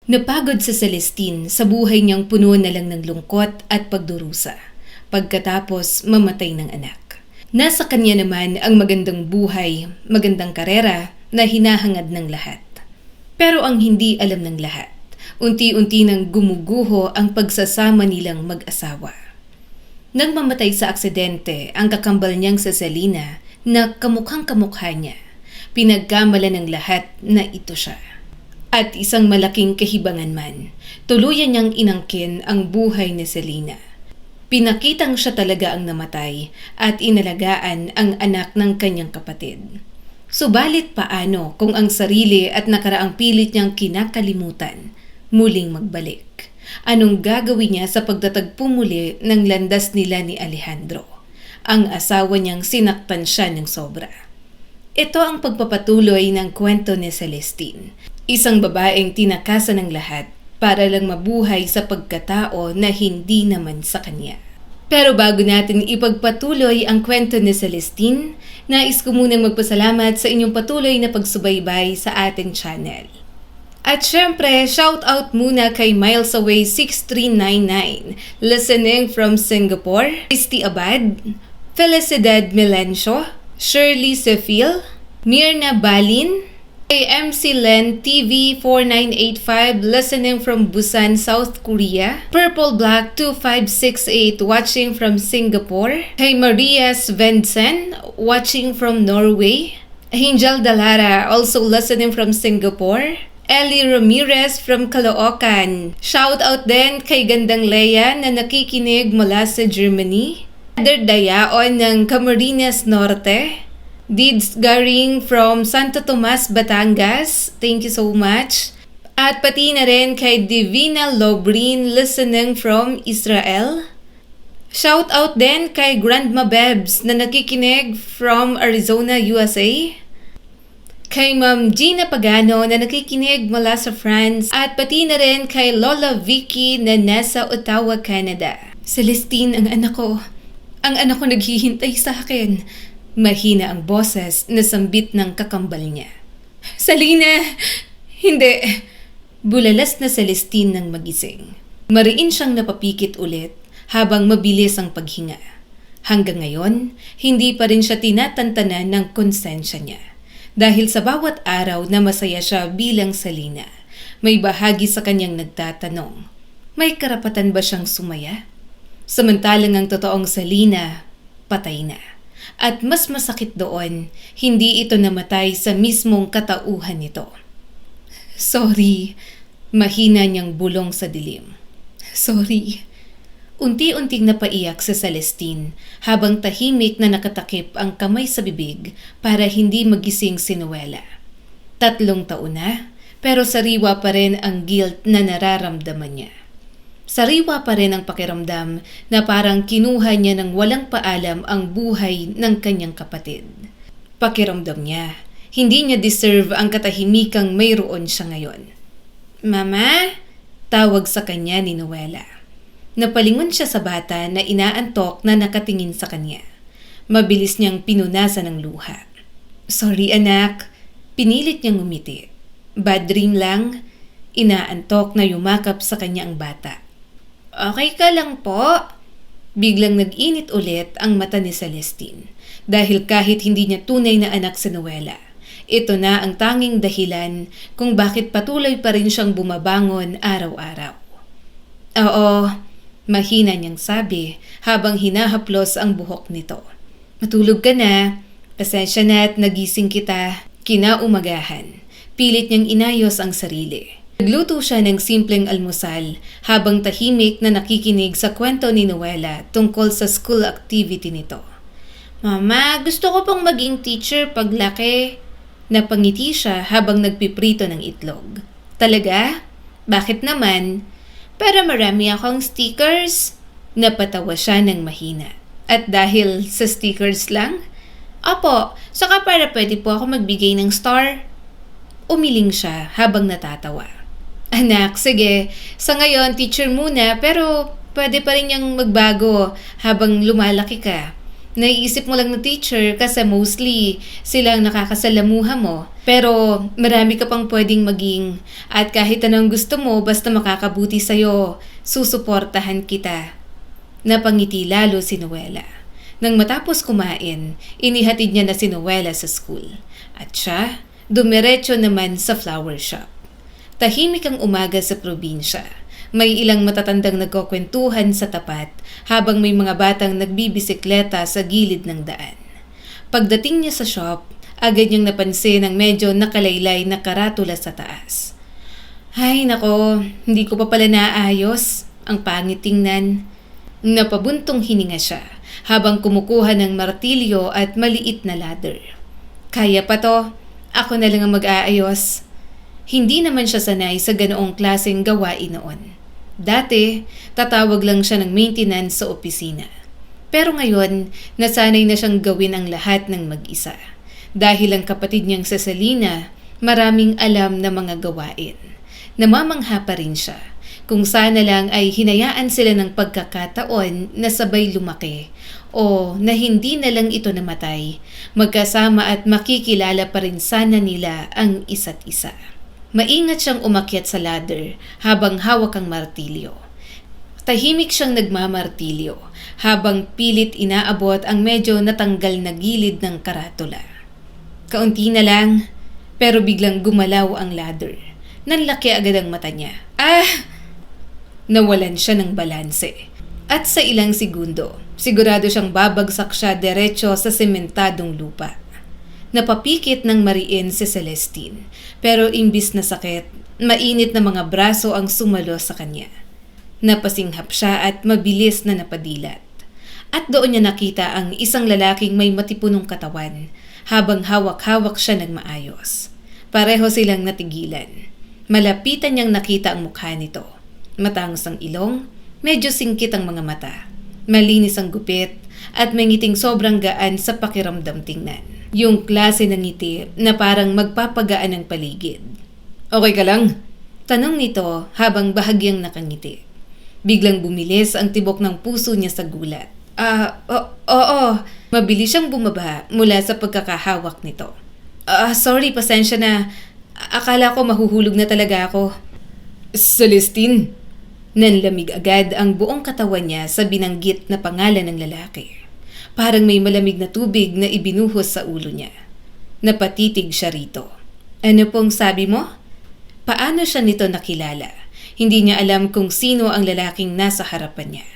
Napagod sa Celestine sa buhay niyang puno na lang ng lungkot at pagdurusa, pagkatapos mamatay ng anak. Nasa kanya naman ang magandang buhay, magandang karera na hinahangad ng lahat. Pero ang hindi alam ng lahat, unti-unti nang gumuguho ang pagsasama nilang mag-asawa. Nang mamatay sa aksidente ang kakambal niyang si Selena na kamukhang-kamukha niya, pinagkamala ng lahat na ito siya. At isang malaking kahibangan man, tuluyan niyang inangkin ang buhay ni Selena. Pinakitang siya talaga ang namatay at inalagaan ang anak ng kanyang kapatid. Subalit paano kung ang sarili at nakaraang pilit niyang kinakalimutan muling magbalik? Anong gagawin niya sa pagtatagpo muli ng landas nila ni Alejandro? Ang asawa niyang sinaktan siya ng sobra. Ito ang pagpapatuloy ng kwento ni Celestine. Isang babaeng tinakasan ng lahat para lang mabuhay sa pagkatao na hindi naman sa kanya. Pero bago natin ipagpatuloy ang kwento ni Celestine, nais ko munang magpasalamat sa inyong patuloy na pagsubaybay sa ating channel. At syempre, shout out muna kay Miles Away 6399, listening from Singapore, Christy Abad, Felicidad Melencio, Shirley Sefil, Mirna Balin, kay MC Len TV 4985 listening from Busan, South Korea. Purple Black 2568 watching from Singapore. Kay Maria Svendsen watching from Norway. Angel Dalara also listening from Singapore. Ellie Ramirez from Caloocan. Shout out din kay Gandang Leia na nakikinig mula sa Germany. Heather Dayaon ng Camarines Norte. Dids Garing from Santo Tomas, Batangas. Thank you so much. At pati na rin kay Divina Lobrin listening from Israel. Shout out din kay Grandma Bebs na nakikinig from Arizona, USA. Kay Ma'am Gina Pagano na nakikinig mula sa France. At pati na rin kay Lola Vicky na nasa Ottawa, Canada. Celestine, ang anak ko. Ang anak ko naghihintay sa akin. Mahina ang boses na sambit ng kakambal niya. Selena! Hindi! Bulalas na Celestine ng magising. Mariin siyang napapikit ulit habang mabilis ang paghinga. Hanggang ngayon, hindi pa rin siya tinatantanan ng konsensya niya. Dahil sa bawat araw na masaya siya bilang Selena, may bahagi sa kanyang nagtatanong, may karapatan ba siyang sumaya? Samantalang ang totoong Selena, patay na. At mas masakit doon, hindi ito namatay sa mismong katauhan nito. Sorry, mahina niyang bulong sa dilim. Sorry. Unti-unting napaiyak sa Celestine habang tahimik na nakatakip ang kamay sa bibig para hindi magising si Noela. 3 taon na, pero sariwa pa rin ang guilt na nararamdaman niya. Sariwa pa rin ang pakiramdam na parang kinuha niya ng walang paalam ang buhay ng kanyang kapatid. Pakiramdam niya, hindi niya deserve ang katahimikang mayroon siya ngayon. Mama? Tawag sa kanya ni Noela. Napalingon siya sa bata na inaantok na nakatingin sa kanya. Mabilis niyang pinunasan ng luha. Sorry anak, pinilit niyang umiti. Bad dream lang, inaantok na yumakap sa kanya ang bata. Okay ka lang po? Biglang nag-init ulit ang mata ni Celestine dahil kahit hindi niya tunay na anak si Noela, ito na ang tanging dahilan kung bakit patuloy pa rin siyang bumabangon araw-araw. Oo, mahina niyang sabi habang hinahaplos ang buhok nito. Matulog ka na, pasensya na at nagising kita. Kinaumagahan, pilit niyang inayos ang sarili. Nagluto siya ng simpleng almusal habang tahimik na nakikinig sa kwento ni Noela tungkol sa school activity nito. Mama, gusto ko pong maging teacher paglaki. Napangiti siya habang nagpiprito ng itlog. Talaga? Bakit naman? Para marami akong stickers. Napatawa siya ng mahina. At dahil sa stickers lang? Apo, saka para pwede po ako magbigay ng star. Umiling siya habang natatawa. Anak, sige. Sa ngayon, teacher muna, pero pwede pa rin niyang magbago habang lumalaki ka. Naiisip mo lang na teacher kasi mostly sila ang nakakasalamuha mo. Pero marami ka pang pwedeng maging at kahit anong gusto mo basta makakabuti sa'yo, susuportahan kita. Napangiti lalo si Noela. Nang matapos kumain, inihatid niya na si Noela sa school. At siya, dumiretso naman sa flower shop. Tahimik ang umaga sa probinsya. May ilang matatandang nagkukwentuhan sa tapat habang may mga batang nagbibisikleta sa gilid ng daan. Pagdating niya sa shop, agad niyang napansin ang medyo nakalaylay na karatula sa taas. Ay nako, hindi ko pa pala naayos. Ang pangit tingnan. Napabuntong hininga siya habang kumukuha ng martilyo at maliit na ladder. Kaya pa to, ako na lang ang mag-aayos. Hindi naman siya sanay sa ganoong klaseng gawain noon. Dati, tatawag lang siya ng maintenance sa opisina. Pero ngayon, nasanay na siyang gawin ang lahat ng mag-isa. Dahil ang kapatid niyang si Selena, maraming alam na mga gawain. Namamangha pa rin siya. Kung sana lang ay hinayaan sila ng pagkakataon na sabay lumaki o na hindi na lang ito namatay, magkasama at makikilala pa rin sana nila ang isa't isa. Maingat siyang umakyat sa ladder habang hawak ang martilyo. Tahimik siyang nagmamartilyo habang pilit inaabot ang medyo natanggal na gilid ng karatula. Kaunti na lang, pero biglang gumalaw ang ladder. Nanlaki agad ang mata niya. Nawalan siya ng balanse. At sa ilang segundo, sigurado siyang babagsak siya diretso sa sementadong lupa. Napapikit ng mariin si Celestine, pero imbis na sakit, mainit na mga braso ang sumalo sa kanya. Napasinghap siya at mabilis na napadilat. At doon niya nakita ang isang lalaking may matipunong katawan habang hawak-hawak siya ng maayos. Pareho silang natigilan. Malapitan niyang nakita ang mukha nito. Matangos ang ilong, medyo singkit ang mga mata. Malinis ang gupit at may ngiting sobrang gaan sa pakiramdam tingnan. Yung klase ng ngiti na parang magpapagaan ng paligid. Okay ka lang? Tanong nito habang bahagyang nakangiti. Biglang bumilis ang tibok ng puso niya sa gulat. Oo. Mabilis siyang bumaba mula sa pagkakahawak nito. Sorry, pasensya na. Akala ko mahuhulog na talaga ako. Celestine! Nanlamig agad ang buong katawan niya sa binanggit na pangalan ng lalaki. Parang may malamig na tubig na ibinuhos sa ulo niya. Napatitig siya rito. Ano pong sabi mo? Paano siya nito nakilala? Hindi niya alam kung sino ang lalaking nasa harapan niya.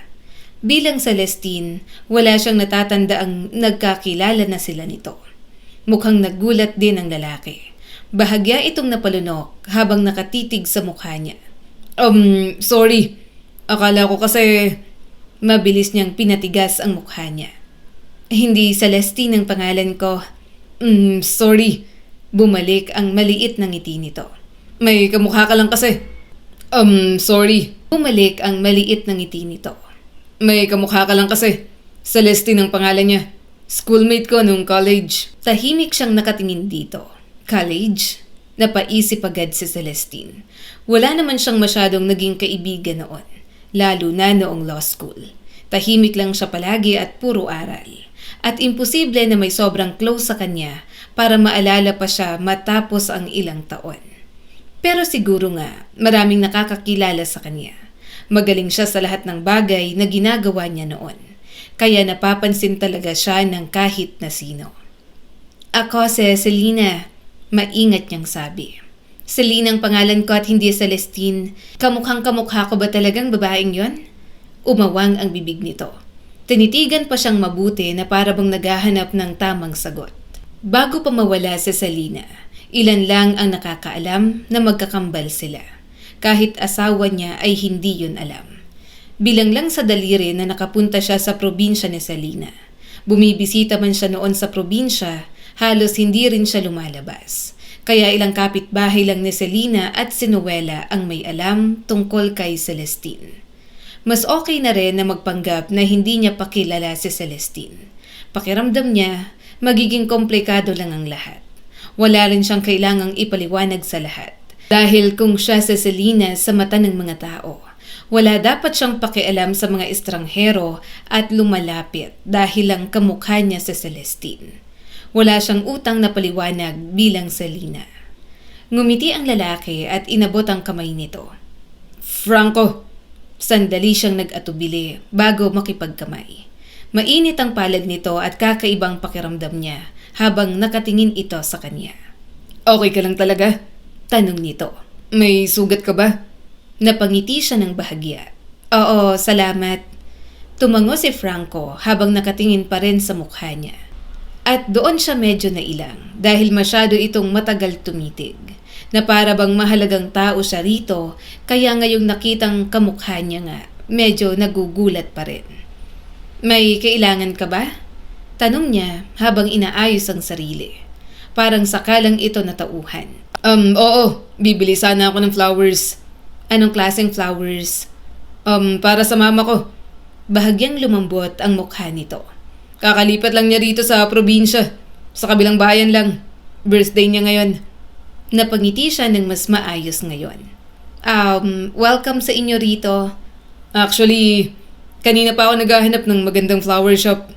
Bilang Celestine, wala siyang natatanda ang nagkakilala na sila nito. Mukhang nagulat din ang lalaki. Bahagya itong napalunok habang nakatitig sa mukha niya. Sorry. Akala ko kasi mabilis niyang pinatigas ang mukha niya. Hindi Celestine ang pangalan ko. Sorry. Bumalik ang maliit na ngiti nito. May kamukha ka lang kasi. Sorry. Bumalik ang maliit na ngiti nito. May kamukha ka lang kasi. Celestine ang pangalan niya. Schoolmate ko nung college. Tahimik siyang nakatingin dito. College? Napaisip agad si Celestine. Wala naman siyang masyadong naging kaibigan noon, lalo na noong law school. Tahimik lang siya palagi at puro aral. At imposible na may sobrang close sa kanya para maalala pa siya matapos ang ilang taon. Pero siguro nga, maraming nakakakilala sa kanya. Magaling siya sa lahat ng bagay na ginagawa niya noon. Kaya napapansin talaga siya ng kahit na sino. Ako si Selena, maingat niyang sabi. Selena ang pangalan ko at hindi Celestine. Kamukhang kamukha ko ba talagang babaeng yon? Umawang ang bibig nito. Tinitigan pa siyang mabuti na para bang naghahanap ng tamang sagot. Bago pa mawala si Selena, ilan lang ang nakakaalam na magkakambal sila. Kahit asawa niya ay hindi yun alam. Bilang lang sa daliri na nakapunta siya sa probinsya ni Selena. Bumibisita man siya noon sa probinsya, halos hindi rin siya lumalabas. Kaya ilang kapitbahay lang ni Selena at si Noela ang may alam tungkol kay Celestine. Mas okay na rin na magpanggap na hindi niya pakilala si Celestine. Pakiramdam niya, magiging komplikado lang ang lahat. Wala rin siyang kailangang ipaliwanag sa lahat. Dahil kung siya si Selena sa mata ng mga tao, wala dapat siyang pakialam sa mga estranghero at lumalapit dahil lang kamukha niya si Celestine. Wala siyang utang na paliwanag bilang Selena. Ngumiti ang lalaki at inabot ang kamay nito. Franco! Sandali siyang nag-atubili bago makipagkamay. Mainit ang palad nito at kakaibang pakiramdam niya habang nakatingin ito sa kanya. Okay ka lang talaga? Tanong nito. May sugat ka ba? Napangiti siya ng bahagya. Oo, salamat. Tumango si Franco habang nakatingin pa rin sa mukha niya. At doon siya medyo nailang dahil masyado itong matagal tumitig. Na para bang mahalagang tao siya rito, kaya ngayong nakitang kamukha niya nga, medyo nagugulat pa rin. May kailangan ka ba? Tanong niya habang inaayos ang sarili. Parang sakalang ito natauhan. Oo, bibili sana ako ng flowers. Anong klaseng flowers? Para sa mama ko. Bahagyang lumambot ang mukha nito. Kakalipat lang niya rito sa probinsya. Sa kabilang bayan lang. Birthday niya ngayon. Napangiti siya ng mas maayos ngayon. Welcome sa inyo rito. Actually, kanina pa ako naghahanap ng magandang flower shop.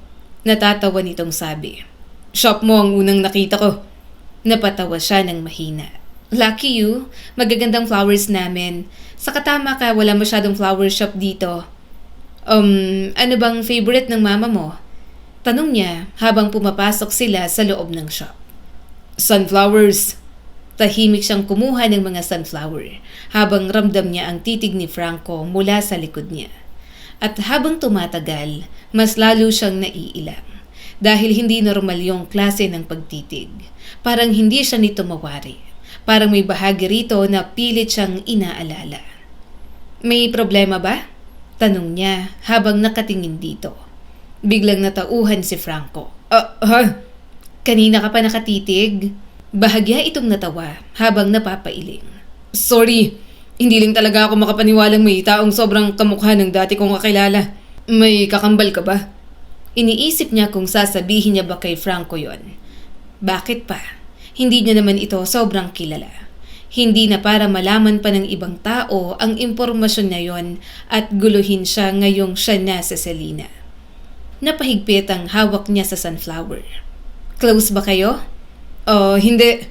Natatawa nitong sabi. Shop mo ang unang nakita ko. Napatawa siya ng mahina. Lucky you, magagandang flowers namin. Sa katama ka, wala masyadong flower shop dito. Ano bang favorite ng mama mo? Tanong niya habang pumapasok sila sa loob ng shop. Sunflowers. Tahimik siyang kumuha ng mga sunflower habang ramdam niya ang titig ni Franco mula sa likod niya. At habang tumatagal, mas lalo siyang naiilang dahil hindi normal yung klase ng pagtitig. Parang hindi siya nito mawari. Parang may bahagi rito na pilit siyang inaalala. May problema ba? Tanong niya habang nakatingin dito. Biglang natauhan si Franco. Kanina ka pa nakatitig? Bahagya itong natawa habang napapailing. Sorry, hindi lang talaga ako makapaniwalang may taong sobrang kamukha ng dati kong kakilala. May kakambal ka ba? Iniisip niya kung sasabihin niya ba kay Franco yon. Bakit pa? Hindi niya naman ito sobrang kilala. Hindi na para malaman pa ng ibang tao ang impormasyon na yon at guluhin siya ngayong siya na sa Selena. Napahigpit ang hawak niya sa sunflower. Close ba kayo? Hindi.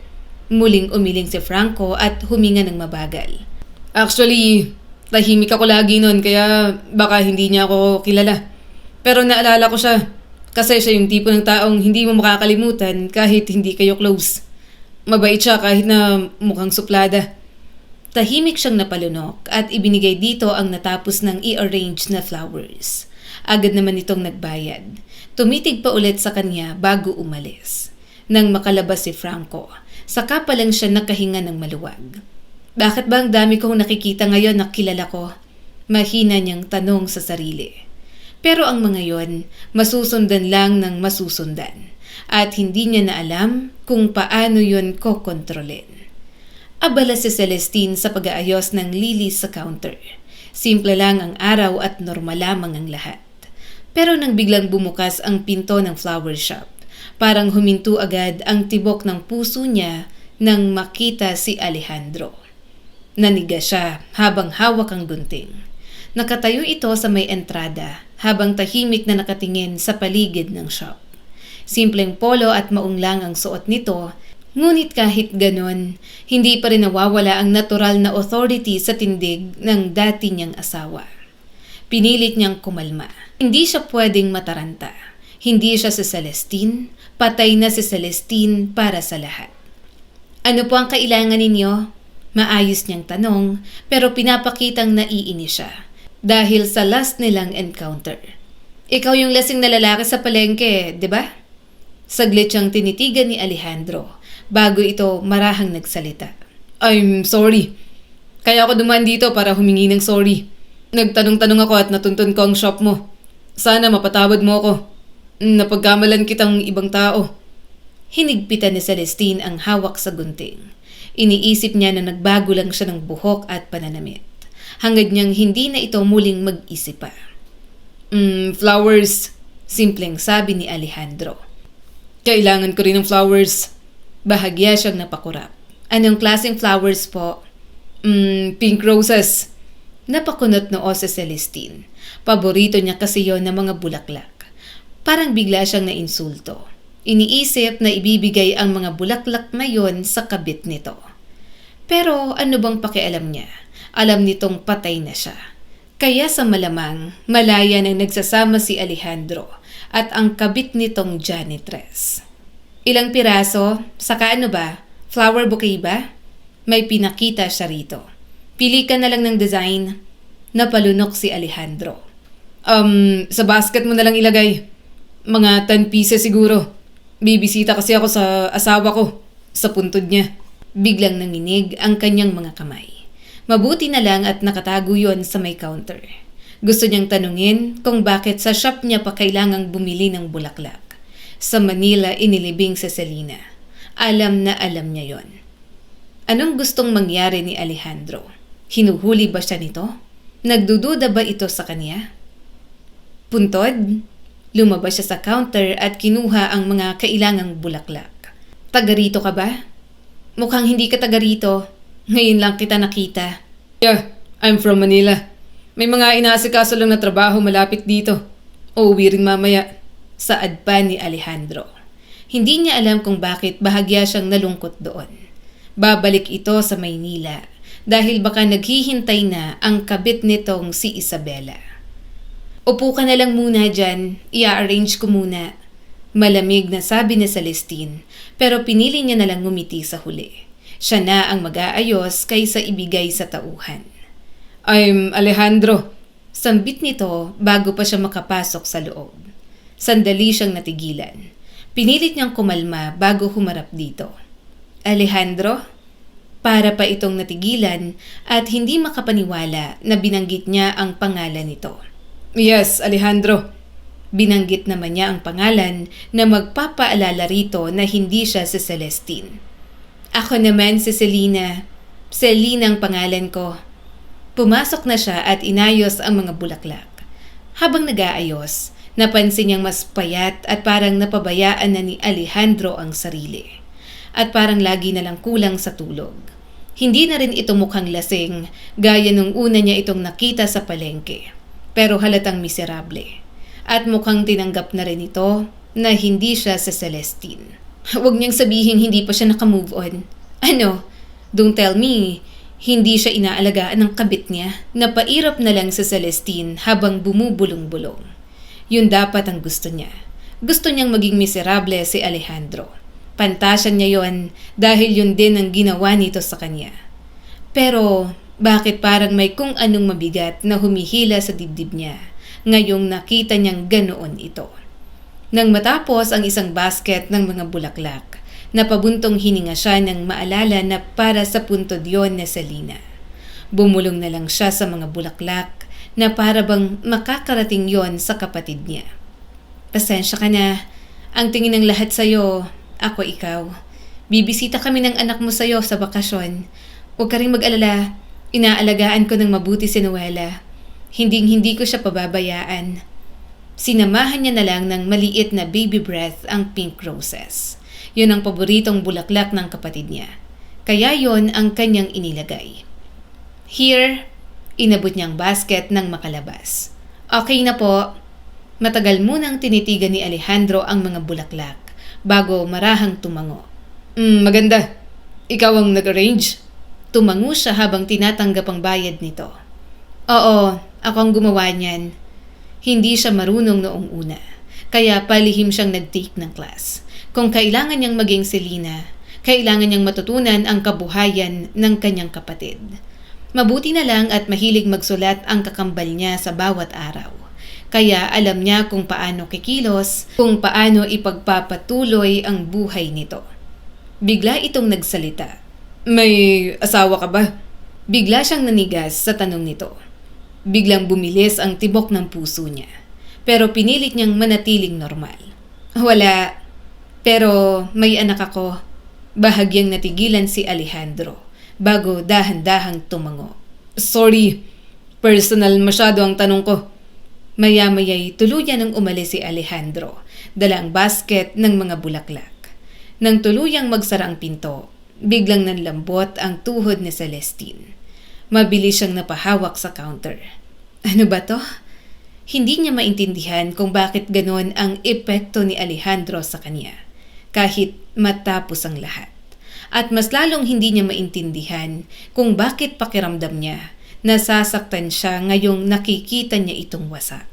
Muling umiling si Franco at huminga ng mabagal. Actually, tahimik ako lagi nun kaya baka hindi niya ako kilala. Pero naalala ko siya kasi siya yung tipo ng taong hindi mo makakalimutan kahit hindi kayo close. Mabait siya kahit na mukhang suplada. Tahimik siyang napalunok at ibinigay dito ang natapos ng i-arrange na flowers. Agad naman itong nagbayad. Tumitig pa ulit sa kanya bago umalis. Nang makalabas si Franco, saka pa lang siya nakahinga ng maluwag. Bakit ba ang dami kong nakikita ngayon na kilala ko? Mahina niyang tanong sa sarili. Pero ang mga yon, masusundan lang ng masusundan. At hindi niya na alam kung paano yon kokontrolin. Abala si Celestine sa pag-aayos ng lilies sa counter. Simple lang ang araw at normal lamang ang lahat. Pero nang biglang bumukas ang pinto ng flower shop, parang huminto agad ang tibok ng puso niya nang makita si Alejandro. Naniga siya habang hawak ang gunting. Nakatayo ito sa may entrada habang tahimik na nakatingin sa paligid ng shop. Simpleng polo at maong lang ang suot nito, ngunit kahit ganon, hindi pa rin nawawala ang natural na authority sa tindig ng dati niyang asawa. Pinilit niyang kumalma. Hindi siya pwedeng mataranta. Hindi siya si Celestine, patay na si Celestine para sa lahat. Ano po ang kailangan ninyo? Maayos niyang tanong pero pinapakitang naiinis siya dahil sa last nilang encounter. Ikaw yung lasing na lalaki sa palengke, di ba? Saglit siyang tinitigan ni Alejandro bago ito marahang nagsalita. I'm sorry. Kaya ako dumaan dito para humingi ng sorry. Nagtanong-tanong ako at natuntun ko ang shop mo. Sana mapatawad mo ako. Napagkamalan kitang ibang tao. Hinigpitan ni Celestine ang hawak sa gunting. Iniisip niya na nagbago lang siya ng buhok at pananamit. Hangad niyang hindi na ito muling mag-isip pa. Flowers, simpleng sabi ni Alejandro. Kailangan ko rin ng flowers. Bahagya siyang napakurap. Anong klaseng flowers po? Pink roses. Napakunot noo si Celestine. Paborito niya kasi yon ng mga bulaklak. Parang bigla siyang nainsulto. Iniisip na ibibigay ang mga bulaklak na yon sa kabit nito. Pero ano bang pakialam niya? Alam nitong patay na siya. Kaya sa malamang, malaya nang nagsasama si Alejandro at ang kabit nitong janitress. Ilang piraso? Saka ano ba? Flower bouquet ba? May pinakita siya rito. Pili ka na lang ng design. Napalunok si Alejandro. Sa basket mo na lang ilagay. Mga 10 pieces siguro. Bibisita kasi ako sa asawa ko. Sa puntod niya. Biglang nanginig ang kanyang mga kamay. Mabuti na lang at nakatago yon sa may counter. Gusto niyang tanungin kung bakit sa shop niya pa kailangang bumili ng bulaklak. Sa Manila inilibing si Selena. Alam na alam niya yon. Anong gustong mangyari ni Alejandro? Hinuhuli ba siya nito? Nagdududa ba ito sa kanya? Puntod? Lumabas siya sa counter at kinuha ang mga kailangang bulaklak. Taga rito ka ba? Mukhang hindi ka taga rito. Ngayon lang kita nakita. Yeah, I'm from Manila. May mga inaasikaso lang na trabaho malapit dito. Uuwi rin mamaya. Saad pa ni Alejandro. Hindi niya alam kung bakit bahagya siyang nalungkot doon. Babalik ito sa Maynila dahil baka naghihintay na ang kabit nitong si Isabela. Upo ka na lang muna dyan. I-arrange ko muna. Malamig na sabi ni Celestine, pero pinili niya na lang ngumiti sa huli. Siya na ang mag-aayos kaysa ibigay sa tauhan. I'm Alejandro. Sambit nito bago pa siya makapasok sa loob. Sandali siyang natigilan. Pinilit niyang kumalma bago humarap dito. Alejandro? Para pa itong natigilan at hindi makapaniwala na binanggit niya ang pangalan nito. Yes, Alejandro. Binanggit naman niya ang pangalan na magpapaalala rito na hindi siya si Celestine. Ako naman si Selena. Selena ang pangalan ko. Pumasok na siya at inayos ang mga bulaklak. Habang nag-aayos, napansin niyang mas payat at parang napabayaan na ni Alejandro ang sarili. At parang lagi na lang kulang sa tulog. Hindi na rin ito mukhang lasing gaya nung una niya itong nakita sa palengke. Pero halatang miserable. At mukhang tinanggap na rin ito na hindi siya sa Celestine. Huwag niyang sabihin hindi pa siya nakamove on. Ano? Don't tell me, hindi siya inaalagaan ng kabit niya. Napairap na lang sa Celestine habang bumubulong-bulong. Yun dapat ang gusto niya. Gusto niyang maging miserable si Alejandro. Pantasyan niya yon dahil yun din ang ginawa nito sa kanya. Pero bakit parang may kung anong mabigat na humihila sa dibdib niya ngayong nakita niyang ganoon ito. Nang matapos ang isang basket ng mga bulaklak, napabuntong hininga siya nang maalala na para sa puntod yon na Selena. Bumulong na lang siya sa mga bulaklak na para bang makakarating yon sa kapatid niya. Pasensya ka na, ang tingin ng lahat sa'yo, ako ikaw. Bibisita kami ng anak mo sa'yo sa bakasyon. Huwag ka rin mag-alala, inaalagaan ko ng mabuti si Noela. Hindi ko siya pababayaan. Sinamahan niya na lang ng maliit na baby breath ang pink roses. Yun ang paboritong bulaklak ng kapatid niya. Kaya yon ang kanyang inilagay. Here, inabot niyang basket ng makalabas. Okay na po. Matagal munang tinitigan ni Alejandro ang mga bulaklak bago marahang tumango. Maganda. Ikaw ang nag-arrange? Tumango siya habang tinatanggap ang bayad nito. Oo, ako ang gumawa niyan. Hindi siya marunong noong una, kaya palihim siyang nag-take ng class. Kung kailangan niyang maging Selena, kailangan niyang matutunan ang kabuhayan ng kanyang kapatid. Mabuti na lang at mahilig magsulat ang kakambal niya sa bawat araw. Kaya alam niya kung paano kikilos, kung paano ipagpapatuloy ang buhay nito. Bigla itong nagsalita. May asawa ka ba? Bigla siyang nanigas sa tanong nito. Biglang bumilis ang tibok ng puso niya. Pero pinilit niyang manatiling normal. Wala. Pero may anak ako. Bahagyang natigilan si Alejandro bago dahan-dahang tumango. Sorry. Personal masyado ang tanong ko. Maya-maya'y tuluyan ng umalis si Alejandro, dala ang basket ng mga bulaklak. Nang tuluyang magsara ang pinto, biglang nanlambot ang tuhod ni Celestine. Mabilis siyang napahawak sa counter. Ano ba to? Hindi niya maintindihan kung bakit ganon ang epekto ni Alejandro sa kanya. kahit matapos ang lahat. At mas lalong hindi niya maintindihan kung bakit pakiramdam niya nasasaktan siya ngayong nakikita niya itong wasak.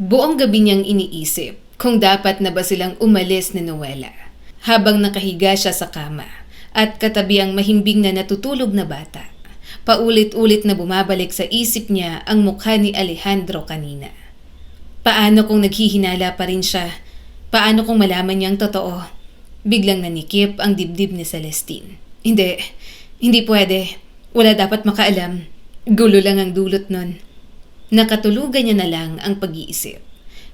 Buong gabi niyang iniisip kung dapat na ba silang umalis ni Noela habang nakahiga siya sa kama at katabi ang mahimbing na natutulog na bata. Paulit-ulit na bumabalik sa isip niya ang mukha ni Alejandro kanina. Paano kung naghihinala pa rin siya? Paano kung malaman niyang totoo? Biglang nanikip ang dibdib ni Celestine. Hindi pwede. Wala dapat makaalam. Gulo lang ang dulot nun. Nakatulugan niya na lang ang pag-iisip.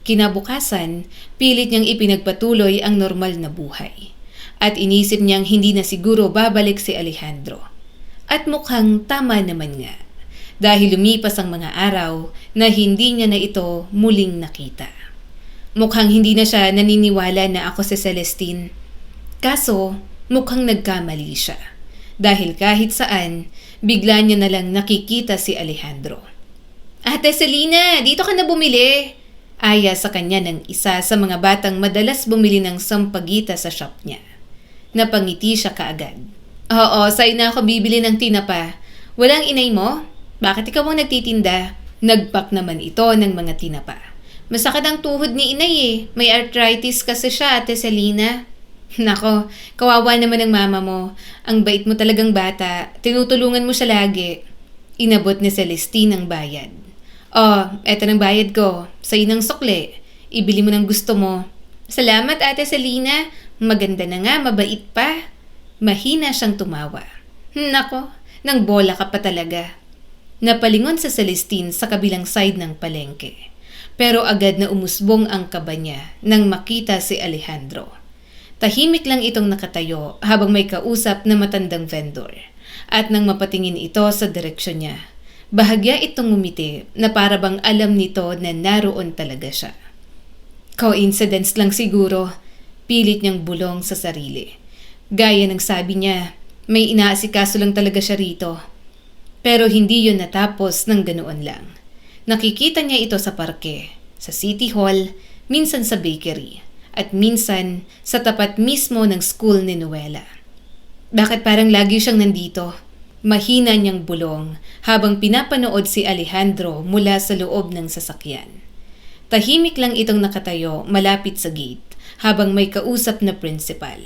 Kinabukasan, pilit niyang ipinagpatuloy ang normal na buhay. At inisip niyang hindi na siguro babalik si Alejandro. At mukhang tama naman nga. Dahil lumipas ang mga araw na hindi niya na ito muling nakita. Mukhang hindi na siya naniniwala na ako si Celestine. Kaso, mukhang nagkamali siya. Dahil kahit saan, bigla niya na lang nakikita si Alejandro. Ate Selena, dito ka na bumili. Aya sa kanya ng isa sa mga batang madalas bumili ng sampagita sa shop niya. Napangiti siya kaagad. Oo, sa'yo na ako bibili ng tinapa. Walang inay mo? Bakit ikaw ang nagtitinda? Nagpak naman ito ng mga tinapa. Masakit ang tuhod ni inay eh. May arthritis kasi siya, Ate Selena. Nako, kawawa naman ang mama mo. Ang bait mo talagang bata. Tinutulungan mo siya lagi. Inabot ni Celestine ang bayad. Oh, eto ng bayad ko. Sa'yo ng sukle. Ibili mo ng gusto mo. Salamat, Ate Selena. Maganda na nga, mabait pa. Mahina siyang tumawa. Nako, nang bola ka pa talaga. Napalingon sa Celestine sa kabilang side ng palengke. Pero agad na umusbong ang kaba niya nang makita si Alejandro. Tahimik lang itong nakatayo habang may kausap na matandang vendor. At nang mapatingin ito sa direksyon niya, bahagya itong ngumiti na para bang alam nito na naroon talaga siya. Coincidence lang siguro, pilit niyang bulong sa sarili. Gaya ng sabi niya, may inaasikaso lang talaga siya rito. Pero hindi yun natapos ng ganoon lang. Nakikita niya ito sa parke, sa City Hall, minsan sa bakery, at minsan sa tapat mismo ng school ni Noela. Bakit parang lagi siyang nandito? Mahina niyang bulong habang pinapanood si Alejandro mula sa loob ng sasakyan. Tahimik lang itong nakatayo malapit sa gate habang may kausap na principal.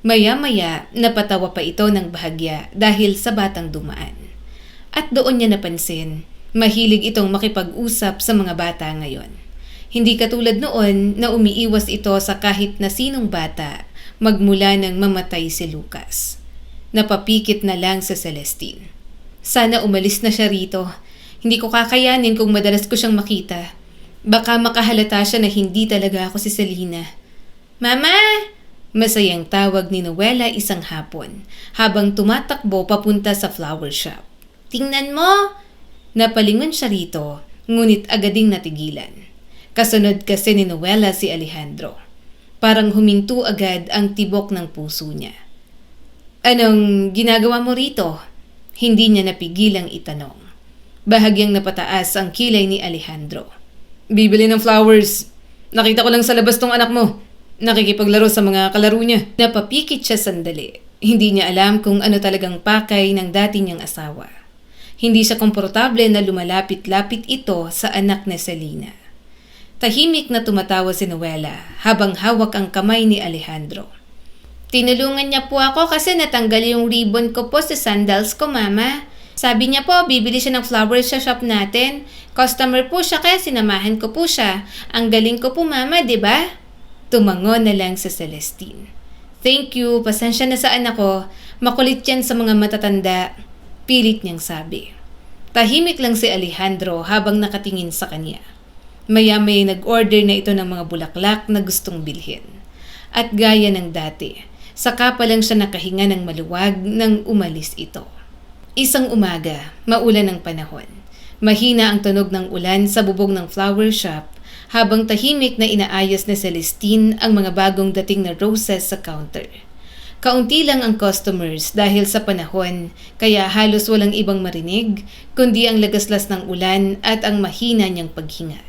Maya-maya napatawa pa ito ng bahagya dahil sa batang dumaan. At doon niya napansin, mahilig itong makipag-usap sa mga bata ngayon. Hindi katulad noon na umiiwas ito sa kahit na sinong bata magmula nang mamatay si Lucas. Napapikit na lang sa Celestine. Sana umalis na siya rito. Hindi ko kakayanin kung madalas ko siyang makita. Baka makahalata siya na hindi talaga ako si Selena. Mama! Masayang tawag ni Noela isang hapon habang tumatakbo papunta sa flower shop. Tingnan mo! Napalingon siya rito, ngunit agading natigilan. Kasunod kasi ni Noela si Alejandro. Parang huminto agad ang tibok ng puso niya. Anong ginagawa mo rito? Hindi niya napigilang itanong. Bahagyang napataas ang kilay ni Alejandro. Bibili ng flowers. Nakita ko lang sa labas tong anak mo. Nakikipaglaro sa mga kalaro niya. Napapikit siya sandali. Hindi niya alam kung ano talagang pakay ng dati niyang asawa. Hindi siya komportable na lumalapit-lapit ito sa anak ni Selena. Tahimik na tumatawa si Noela habang hawak ang kamay ni Alejandro. Tinulungan niya po ako kasi natanggal yung ribbon ko po sa sandals ko, Mama. Sabi niya po, bibili siya ng flowers sa shop natin. Customer po siya kaya sinamahan ko po siya. Ang galing ko po, Mama, di ba? Tumangon na lang sa Celestine. Thank you, pasensya na sa anak ko. Makulit yan sa mga matatanda. Pilit niyang sabi. Tahimik lang si Alejandro habang nakatingin sa kanya. Maya-may nag-order na ito ng mga bulaklak na gustong bilhin. At gaya ng dati, saka pa lang siya nakahinga ng maluwag nang umalis ito. Isang umaga, maulan ang panahon. Mahina ang tunog ng ulan sa bubong ng flower shop habang tahimik na inaayos ni Celestine ang mga bagong dating na roses sa counter. Kaunti lang ang customers dahil sa panahon, kaya halos walang ibang marinig, kundi ang lagaslas ng ulan at ang mahina niyang paghinga.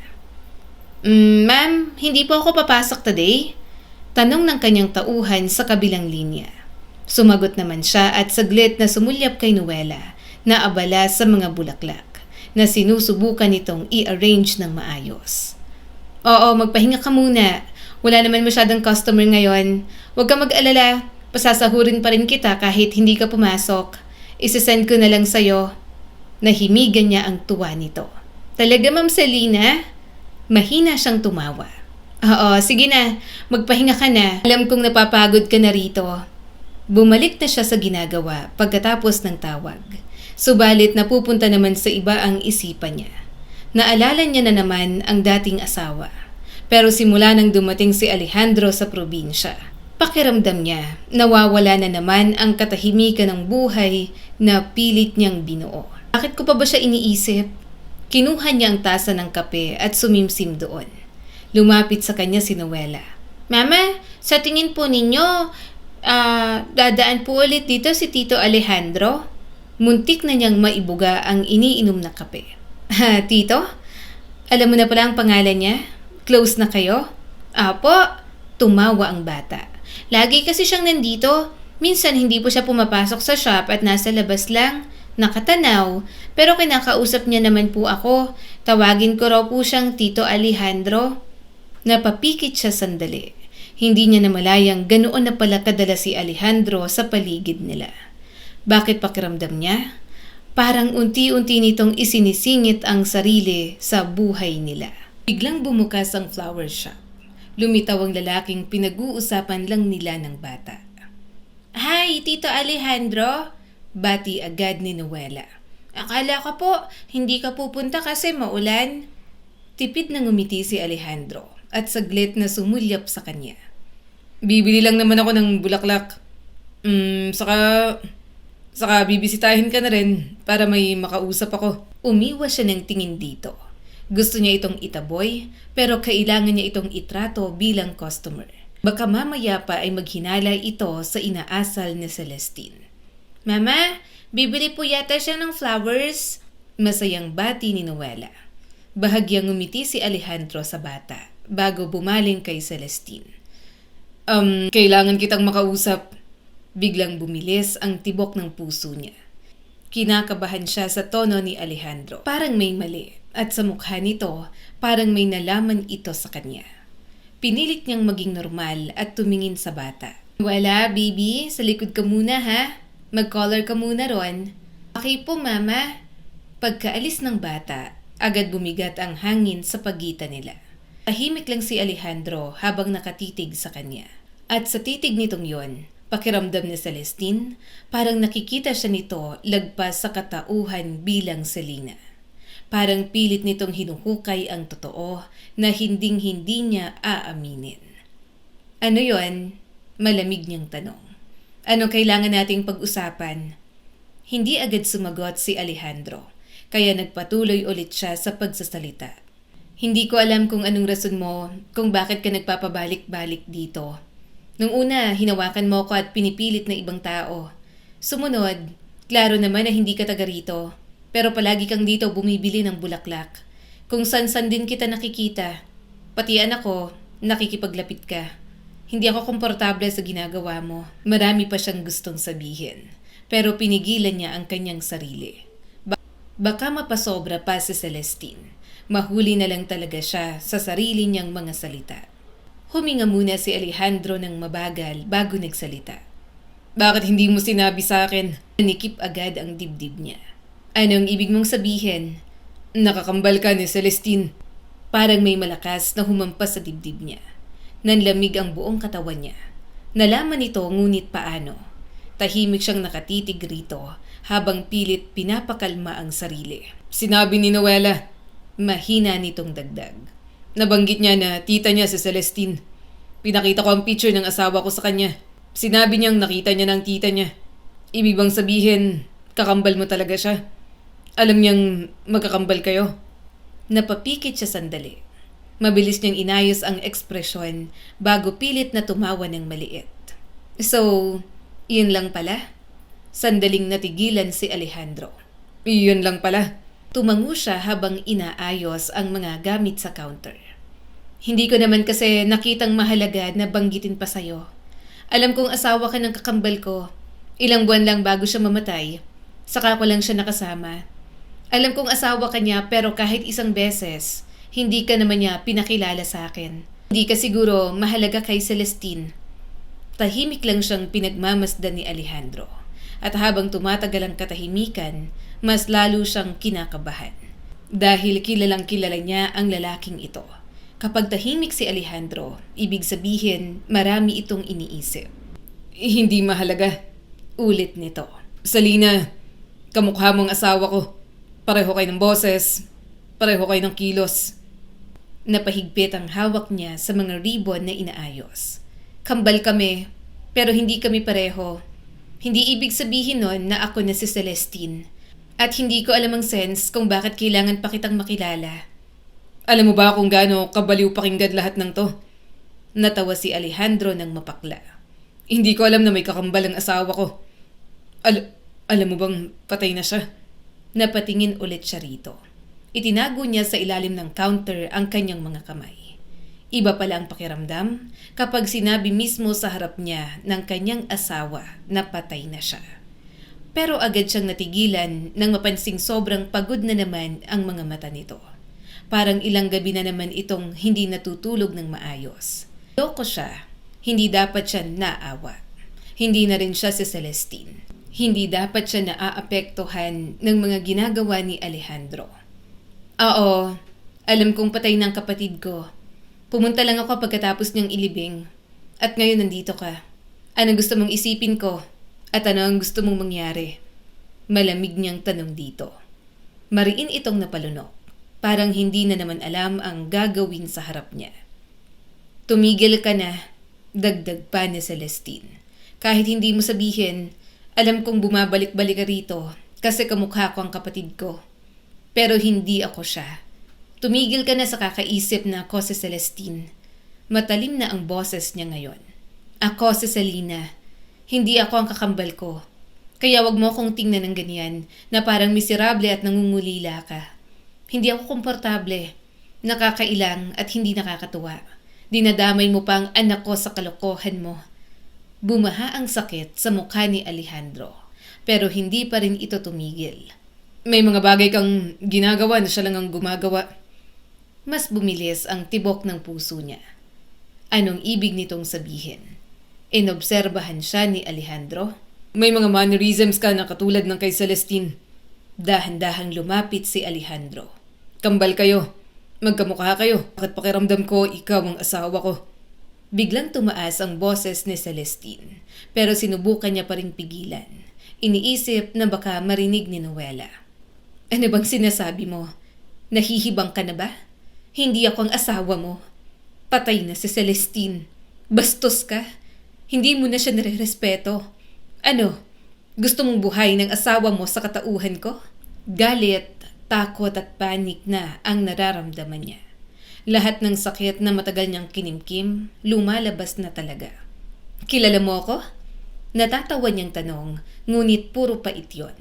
Ma'am, hindi po ako papasok today? Tanong ng kanyang tauhan sa kabilang linya. Sumagot naman siya at saglit na sumulyap kay Noela na abala sa mga bulaklak na sinusubukan nitong i-arrange ng maayos. Oo, magpahinga ka muna. Wala naman masyadong customer ngayon. Huwag ka mag-alala. Pasasahurin pa rin kita kahit hindi ka pumasok. Isesend ko na lang sa'yo. Nahimigan niya ang tuwa nito. Talaga, Ma'am Selena? Mahina siyang tumawa. Oo, sige na. Magpahinga ka na. Alam kong napapagod ka na rito. Bumalik na siya sa ginagawa pagkatapos ng tawag. Subalit napupunta naman sa iba ang isipan niya. Naalala niya na naman ang dating asawa. Pero simula nang dumating si Alejandro sa probinsya, pakiramdam niya nawawala na naman ang katahimikan ng buhay na pilit niyang binuo. Bakit ko pa ba siya iniisip? Kinuha niya ang tasa ng kape at sumimsim doon. Lumapit sa kanya si Noela. Mama, sa tingin po ninyo, dadaan po ulit dito si Tito Alejandro? Muntik na niyang maibuga ang iniinom na kape. Tito? Alam mo na pala ang pangalan niya? Close na kayo? Apo, tumawa ang bata. Lagi kasi siyang nandito. Minsan hindi po siya pumapasok sa shop at nasa labas lang. Nakatanaw. Pero kinakausap niya naman po ako. Tawagin ko raw po siyang Tito Alejandro. Napapikit siya sandali. Hindi niya namalayang ganoon na pala kadala si Alejandro sa paligid nila. Bakit pakiramdam niya? Parang unti-unti nitong isinisingit ang sarili sa buhay nila. Biglang bumukas ang flower shop. Lumitaw ang lalaking pinag-uusapan lang nila ng bata. Hi, Tito Alejandro! Bati agad ni Noela. Akala ka po, hindi ka pupunta kasi maulan. Tipid na ngumiti si Alejandro at saglit na sumulyap sa kanya. Bibili lang naman ako ng bulaklak. Saka bibisitahin ka na rin para may makausap ako. Umiwas siya ng tingin dito. Gusto niya itong itaboy pero kailangan niya itong itrato bilang customer. Baka mamaya pa ay maghinalay ito sa inaasal ni Celestine. Mama, bibili po yata siya ng flowers. Masayang bati ni Noela. Bahagyang ngumiti si Alejandro sa bata bago bumaling kay Celestine. Kailangan kitang makausap. Biglang bumilis ang tibok ng puso niya. Kinakabahan siya sa tono ni Alejandro. Parang may mali at sa mukha nito parang may nalaman ito sa kanya. Pinilit niyang maging normal at tumingin sa bata. Wala, baby. Sa likod ka muna ha. Mag-color ka muna ron. Okay po, mama. Pagkaalis ng bata, agad bumigat ang hangin sa pagitan nila. Tahimik lang si Alejandro habang nakatitig sa kanya. At sa titig nitong yon, pakiramdam ni Celestine, parang nakikita siya nito lagpas sa katauhan bilang Selena. Parang pilit nitong hinuhukay ang totoo na hinding-hindi niya aaminin. Ano yon? Malamig niyang tanong. Anong kailangan nating pag-usapan? Hindi agad sumagot si Alejandro, kaya nagpatuloy ulit siya sa pagsasalita. Hindi ko alam kung anong rason mo kung bakit ka nagpapabalik-balik dito. Nung una, hinawakan mo ko at pinipilit na ibang tao. Sumunod, klaro naman na hindi ka taga rito. Pero palagi kang dito bumibili ng bulaklak. Kung san-san din kita nakikita. Pati anak ko, nakikipaglapit ka. Hindi ako komportable sa ginagawa mo. Marami pa siyang gustong sabihin. Pero pinigilan niya ang kanyang sarili. Baka mapasobra pa si Celestine. Mahuli na lang talaga siya sa sarili niyang mga salita. Huminga muna si Alejandro ng mabagal bago nagsalita. Bakit hindi mo sinabi sa akin? Nanikip agad ang dibdib niya. Anong ibig mong sabihin? Nakakambal ka ni Celestine. Parang may malakas na humampas sa dibdib niya. Nanlamig ang buong katawan niya. Nalaman nito ngunit paano. Tahimik siyang nakatitig rito habang pilit pinapakalma ang sarili. Sinabi ni Noela. Mahina nitong dagdag. Nabanggit niya na tita niya si Celestine. Pinakita ko ang picture ng asawa ko sa kanya. Sinabi niyang nakita niya ng tita niya. Ibig bang sabihin, kakambal mo talaga siya? Alam niyang magkakambal kayo? Napapikit siya sandali. Mabilis niyang inayos ang ekspresyon bago pilit na tumawa ng maliit. So, yun lang pala? Sandaling natigilan si Alejandro. Yun lang pala. Tumango siya habang inaayos ang mga gamit sa counter. Hindi ko naman kasi nakitang mahalaga na banggitin pa sa'yo. Alam kong asawa ka ng kakambal ko. Ilang buwan lang bago siya mamatay. Saka ko lang siya nakasama. Alam kong asawa ka niya pero kahit isang beses, hindi ka naman niya pinakilala sa akin. Hindi ka siguro mahalaga kay Celestine. Tahimik lang siyang pinagmamasdan ni Alejandro. At habang tumatagal ang katahimikan, mas lalo siyang kinakabahan. Dahil kilalang kilala niya ang lalaking ito. Kapag tahimik si Alejandro, ibig sabihin marami itong iniisip. Hindi mahalaga. Ulit nito. Salina, kamukha mong asawa ko. Pareho kayo ng boses. Pareho kayo ng kilos. Napahigpit ang hawak niya sa mga ribbon na inaayos. Kambal kami, pero hindi kami pareho. Hindi ibig sabihin nun na ako na si Celestine. At hindi ko alam ang sense kung bakit kailangan pa kitang makilala. Alam mo ba kung gaano kabaliw pakinggan lahat ng to? Natawa si Alejandro ng mapakla. Hindi ko alam na may kakambal ang asawa ko. Alam mo bang patay na siya? Napatingin ulit siya rito. Itinago niya sa ilalim ng counter ang kanyang mga kamay. Iba pala ang pakiramdam kapag sinabi mismo sa harap niya ng kanyang asawa na patay na siya. Pero agad siyang natigilan nang mapansing sobrang pagod na naman ang mga mata nito. Parang ilang gabi na naman itong hindi natutulog ng maayos. Loko siya. Hindi dapat siya naawa. Hindi na rin siya si Celestine. Hindi dapat siya naaapektuhan ng mga ginagawa ni Alejandro. Oo, alam kong patay ng kapatid ko. Pumunta lang ako pagkatapos niyang ilibing. At ngayon nandito ka. Anong gusto mong isipin ko? At ano ang gusto mong mangyari? Malamig niyang tanong dito. Mariin itong napalunok. Parang hindi na naman alam ang gagawin sa harap niya. Tumigil ka na, dagdag pa ni Celestine. Kahit hindi mo sabihin, alam kong bumabalik-balik ka rito kasi kamukha ko ang kapatid ko. Pero hindi ako siya. Tumigil ka na sa kakaisip na ako si Celestine. Matalim na ang boses niya ngayon. Ako si Selena. Hindi ako ang kakambal ko. Kaya wag mo akong tingnan ng ganyan na parang miserable at nangungulila ka. Hindi ako komportable, nakakailang at hindi nakakatuwa. Dinadamay mo pa ang anak ko sa kalokohan mo. Bumaha ang sakit sa mukha ni Alejandro, pero hindi pa rin ito tumigil. May mga bagay kang ginagawa na siya lang ang gumagawa. Mas bumilis ang tibok ng puso niya. Anong ibig nitong sabihin? Inobserbahan siya ni Alejandro. May mga mannerisms ka na katulad ng kay Celestine. Dahan-dahang lumapit si Alejandro. Kambal kayo. Magkamukha kayo. Bakit pakiramdam ko ikaw ang asawa ko? Biglang tumaas ang boses ni Celestine, pero sinubukan niya pa rin pigilan. Iniisip na baka marinig ni Noela. Ano bang sinasabi mo? Nahihibang ka na ba? Hindi ako ang asawa mo. Patay na si Celestine. Bastos ka. Hindi mo na siya nire-respeto. Ano? Gusto mong buhay ng asawa mo sa katauhan ko? Galit, takot at panik na ang nararamdaman niya. Lahat ng sakit na matagal niyang kinimkim, lumalabas na talaga. Kilala mo ako? Natatawa niyang tanong, ngunit puro pait yun.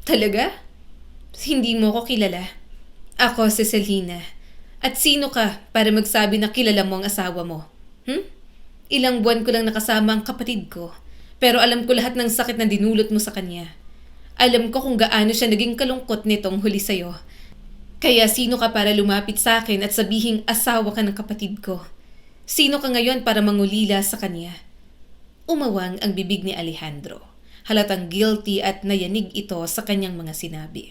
Talaga? Hindi mo ko kilala. Ako si Selena. At sino ka para magsabi na kilala mo ang asawa mo? Ilang buwan ko lang nakasama ang kapatid ko, pero alam ko lahat ng sakit na dinulot mo sa kanya. Alam ko kung gaano siya naging kalungkot nitong huli sa'yo. Kaya sino ka para lumapit sa akin at sabihing asawa ka ng kapatid ko? Sino ka ngayon para mangulila sa kanya? Umawang ang bibig ni Alejandro. Halatang guilty at nayanig ito sa kanyang mga sinabi.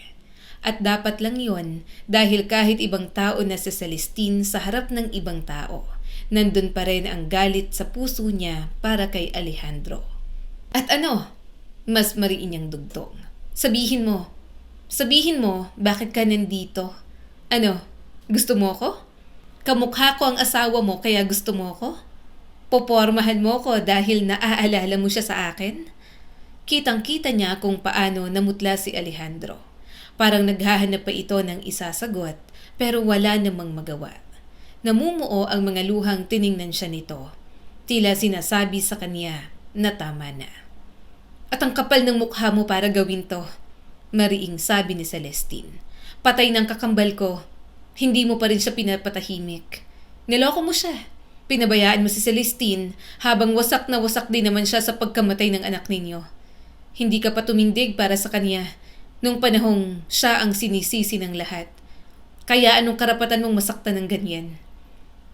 At dapat lang yon dahil kahit ibang tao na si Celestine sa harap ng ibang tao, nandun pa rin ang galit sa puso niya para kay Alejandro. At ano? Mas mariin niyang dugtong. Sabihin mo, bakit ka nandito? Ano, gusto mo ko? Kamukha ko ang asawa mo kaya gusto mo ko? Popormahan mo ko dahil naaalala mo siya sa akin? Kitang-kita niya kung paano namutla si Alejandro. Parang naghahanap pa ito ng isasagot pero wala namang magawa. Namumuo ang mga luhang tiningnan siya nito. Tila sinasabi sa kanya na tama na. At ang kapal ng mukha mo para gawin to, mariing sabi ni Celestine. Patay ng kakambal ko, hindi mo pa rin siya pinapatahimik. Niloko mo siya. Pinabayaan mo si Celestine habang wasak na wasak din naman siya sa pagkamatay ng anak ninyo. Hindi ka pa tumindig para sa kanya nung panahong siya ang sinisisi ng lahat. Kaya anong karapatan mong masaktan ng ganyan?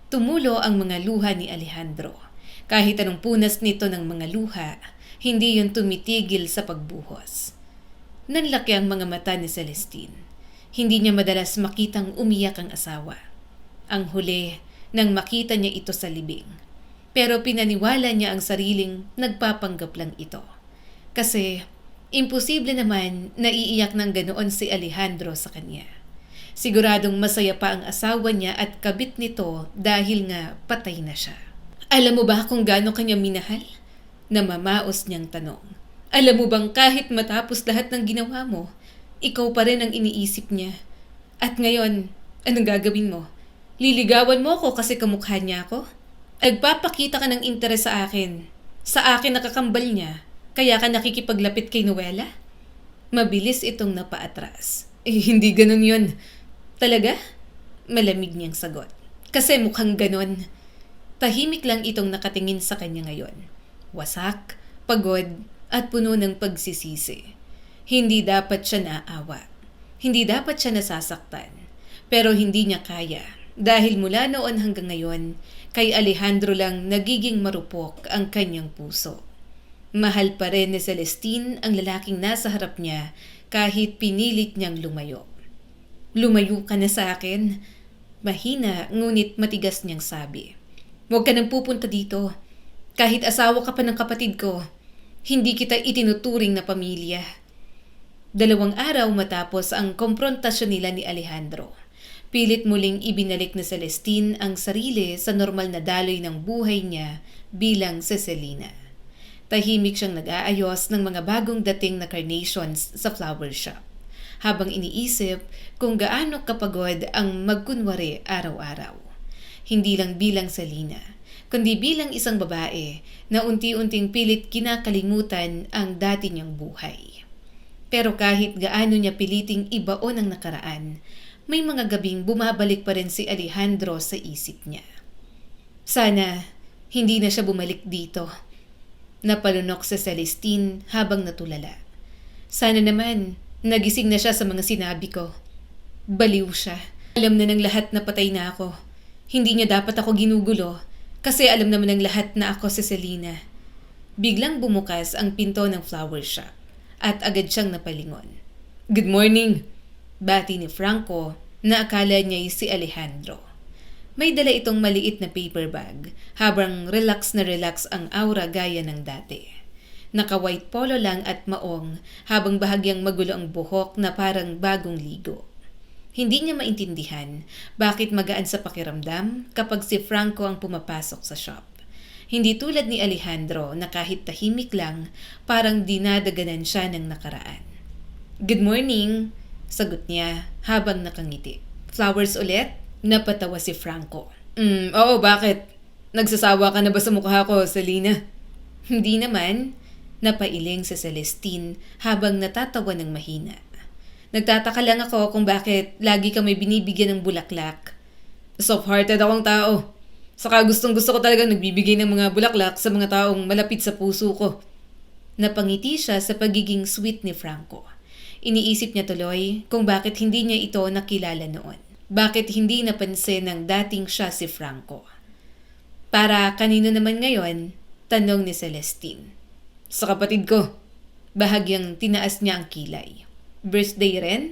Tumulo ang mga luha ni Alejandro. Kahit anong punas nito ng mga luha, hindi yun tumitigil sa pagbuhos. Nanlaki ang mga mata ni Celestine. Hindi niya madalas makitang umiyak ang asawa. Ang huli, nang makita niya ito sa libing. Pero pinaniwala niya ang sariling nagpapanggap lang ito. Kasi imposible naman na iiyak ng ganoon si Alejandro sa kanya. Siguradong masaya pa ang asawa niya at kabit nito dahil nga patay na siya. Alam mo ba kung gaano kanya minahal? Namamaos niyang tanong. Alam mo bang kahit matapos lahat ng ginawa mo, ikaw pa rin ang iniisip niya? At ngayon, anong gagawin mo? Liligawan mo ako kasi kamukha niya ako? Nagpapakita ka ng interes sa akin. Sa akin nakakambal niya, kaya ka nakikipaglapit kay Noela? Mabilis itong napaatras. Hindi ganun yun. Talaga? Malamig niyang sagot. Kasi mukhang ganun. Tahimik lang itong nakatingin sa kanya ngayon. Wasak, pagod, at puno ng pagsisisi. Hindi dapat siya naawa. Hindi dapat siya nasasaktan. Pero hindi niya kaya. Dahil mula noon hanggang ngayon, kay Alejandro lang nagiging marupok ang kanyang puso. Mahal pa rin ni Celestine ang lalaking nasa harap niya kahit pinilit niyang lumayo. Lumayo ka na sa akin. Mahina ngunit matigas niyang sabi. Huwag ka nang pupunta dito. Kahit asawa ka pa ng kapatid ko, hindi kita itinuturing na pamilya. 2 araw matapos ang komprontasyon nila ni Alejandro, pilit muling ibinalik ni Celestine ang sarili sa normal na daloy ng buhay niya bilang Cecilina. Tahimik siyang nag-aayos ng mga bagong dating na carnations sa flower shop, habang iniisip kung gaano kapagod ang magkunwari araw-araw. Hindi lang bilang Selena, kundi bilang isang babae na unti-unting pilit kinakalimutan ang dati niyang buhay. Pero kahit gaano niya piliting ibaon ang nakaraan, may mga gabing bumabalik pa rin si Alejandro sa isip niya. Sana hindi na siya bumalik dito. Napalunok si Celestine habang natulala. Sana naman nagising na siya sa mga sinabi ko. Baliw siya. Alam na ng lahat na patay na ako. Hindi niya dapat ako ginugulo kasi alam naman ng lahat na ako si Selena. Biglang bumukas ang pinto ng flower shop at agad siyang napalingon. Good morning! Bati ni Franco na akala niya si Alejandro. May dala itong maliit na paper bag habang relax na relax ang aura gaya ng dati. Naka-white polo lang at maong habang bahagyang magulo ang buhok na parang bagong ligo. Hindi niya maintindihan bakit magaan sa pakiramdam kapag si Franco ang pumapasok sa shop. Hindi tulad ni Alejandro na kahit tahimik lang parang dinadaganan siya ng nakaraan. Good morning! Sagot niya habang nakangiti. Flowers ulit? Napatawa si Franco. Oo, bakit? Nagsasawa ka na ba sa mukha ko, Selena? Hindi naman. Napailing si Celestine habang natatawa ng mahina. Nagtataka lang ako kung bakit lagi ka may binibigyan ng bulaklak. Soft-hearted akong tao. Saka gustong-gusto ko talagang nagbibigay ng mga bulaklak sa mga taong malapit sa puso ko. Napangiti siya sa pagiging sweet ni Franco. Iniisip niya tuloy kung bakit hindi niya ito nakilala noon. Bakit hindi napansin ng dating siya si Franco? Para kanino naman ngayon? Tanong ni Celestine. Sa kapatid ko. Bahagyang tinaas niya ang kilay. Birthday rin?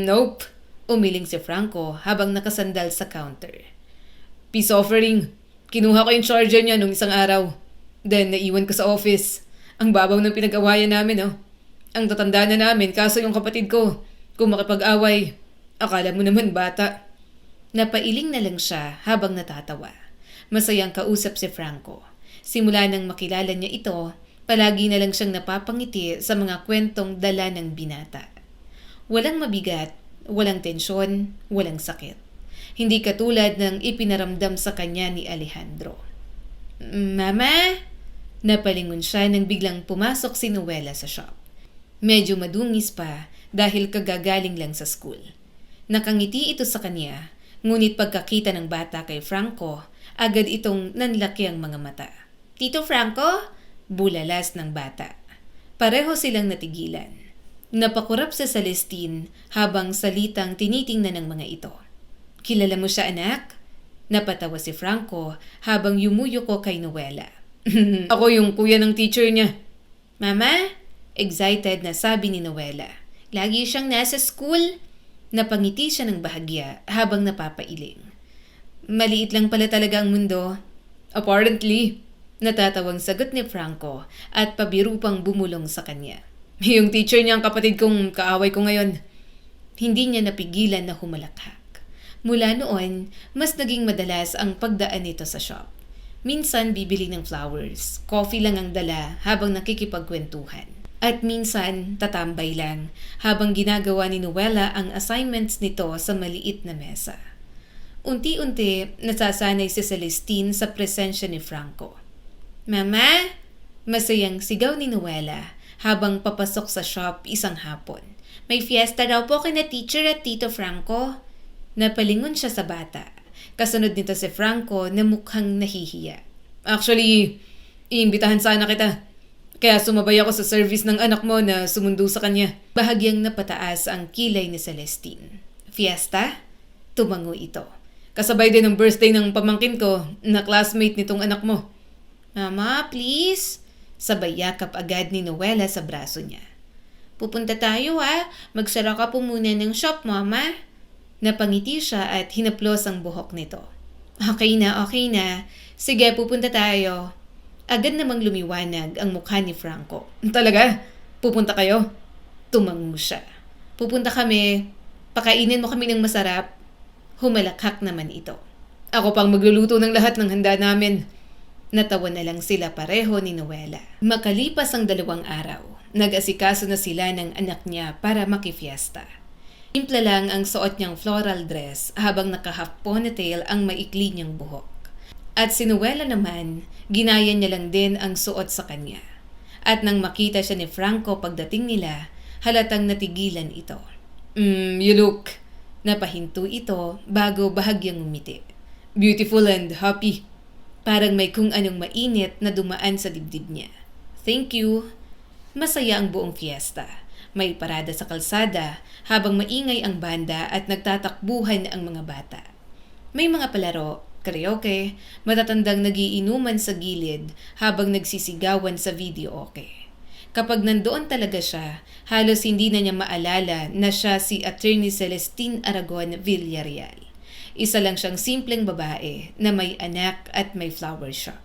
Nope. Umiling si Franco habang nakasandal sa counter. Peace offering. Kinuha ko yung charger niya nung isang araw. Then naiwan ko sa office. Ang babaw ng pinag-awayan namin, oh. Ang tatanda na namin kaso yung kapatid ko. Kung makipag-away, akala mo naman bata. Napailing na lang siya habang natatawa. Masayang kausap si Franco. Simula nang makilala niya ito, palagi na lang siyang napapangiti sa mga kwentong dala ng binata. Walang mabigat, walang tensyon, walang sakit. Hindi katulad ng ipinaramdam sa kanya ni Alejandro. Mama? Napalingon siya nang biglang pumasok si Noela sa shop. Medyo madungis pa dahil kagagaling lang sa school. Nakangiti ito sa kanya Ngunit pagkakita ng bata kay Franco, agad itong nanlaki ang mga mata. "Tito Franco?" Bulalas ng bata. Pareho silang natigilan. Napakurap sa Celestine habang salitang tinitingnan ng mga ito. "Kilala mo siya, anak?" Napatawa si Franco habang yumuyuko kay Noela. "Ako yung kuya ng teacher niya." "Mama?" Excited na sabi ni Noela. "Lagi siyang nasa school?" Napangiti siya ng bahagya habang napapailing. "Maliit lang pala talaga ang mundo." "Apparently." Natatawang sagot ni Franco at pabiru pang bumulong sa kanya. "Yung teacher niya ang kapatid kong kaaway ko ngayon." Hindi niya napigilan na humalakhak. Mula noon, mas naging madalas ang pagdaan nito sa shop. Minsan bibili ng flowers, coffee lang ang dala habang nakikipagkwentuhan. At minsan tatambay lang habang ginagawa ni Noela ang assignments nito sa maliit na mesa. Unti-unti nasasanay si Celestine sa presensya ni Franco. "Mama?" Masayang sigaw ni Noela habang papasok sa shop isang hapon. "May fiesta daw po kina teacher at Tito Franco." Napalingon siya sa bata. Kasunod nito si Franco na mukhang nahihiya. "Actually, iimbitahan sana kita. Kaya sumabay ako sa service ng anak mo na sumundo sa kanya." Bahagyang napataas ang kilay ni Celestine. "Fiesta?" Tumango ito. "Kasabay din ang birthday ng pamangkin ko na classmate nitong anak mo." "Mama, please." Sabay yakap agad ni Noela sa braso niya. "Pupunta tayo ha. Magsara ka po muna ng shop, Mama." Napangiti siya at hinaplos ang buhok nito. Okay na. Sige, pupunta tayo." Agad namang lumiwanag ang mukha ni Franco. "Talaga? Pupunta kayo?" Tumango siya. "Pupunta kami. Pakainin mo kami ng masarap." Humalakhak naman ito. "Ako pang magluluto ng lahat ng handa namin." Natawa na lang sila pareho ni Noela. Makalipas ang 2 araw, nag-asikaso na sila ng anak niya para makifiesta. Simple lang ang suot niyang floral dress habang naka-half ponytail ang maikli niyang buhok. At si Noela naman, ginaya niya lang din ang suot sa kanya. At nang makita siya ni Franco pagdating nila, halatang natigilan ito. You look." Napahinto ito bago bahagyang umiti. "Beautiful and happy." Parang may kung anong mainit na dumaan sa dibdib niya. "Thank you." Masaya ang buong fiesta. May parada sa kalsada habang maingay ang banda at nagtatakbuhan ang mga bata. May mga palaro, karaoke, matatandang nagiinuman sa gilid habang nagsisigawan sa videoke. Kapag nandoon talaga siya, halos hindi na niya maalala na siya si Attorney Celestine Aragon Villarreal. Isa lang siyang simpleng babae na may anak at may flower shop.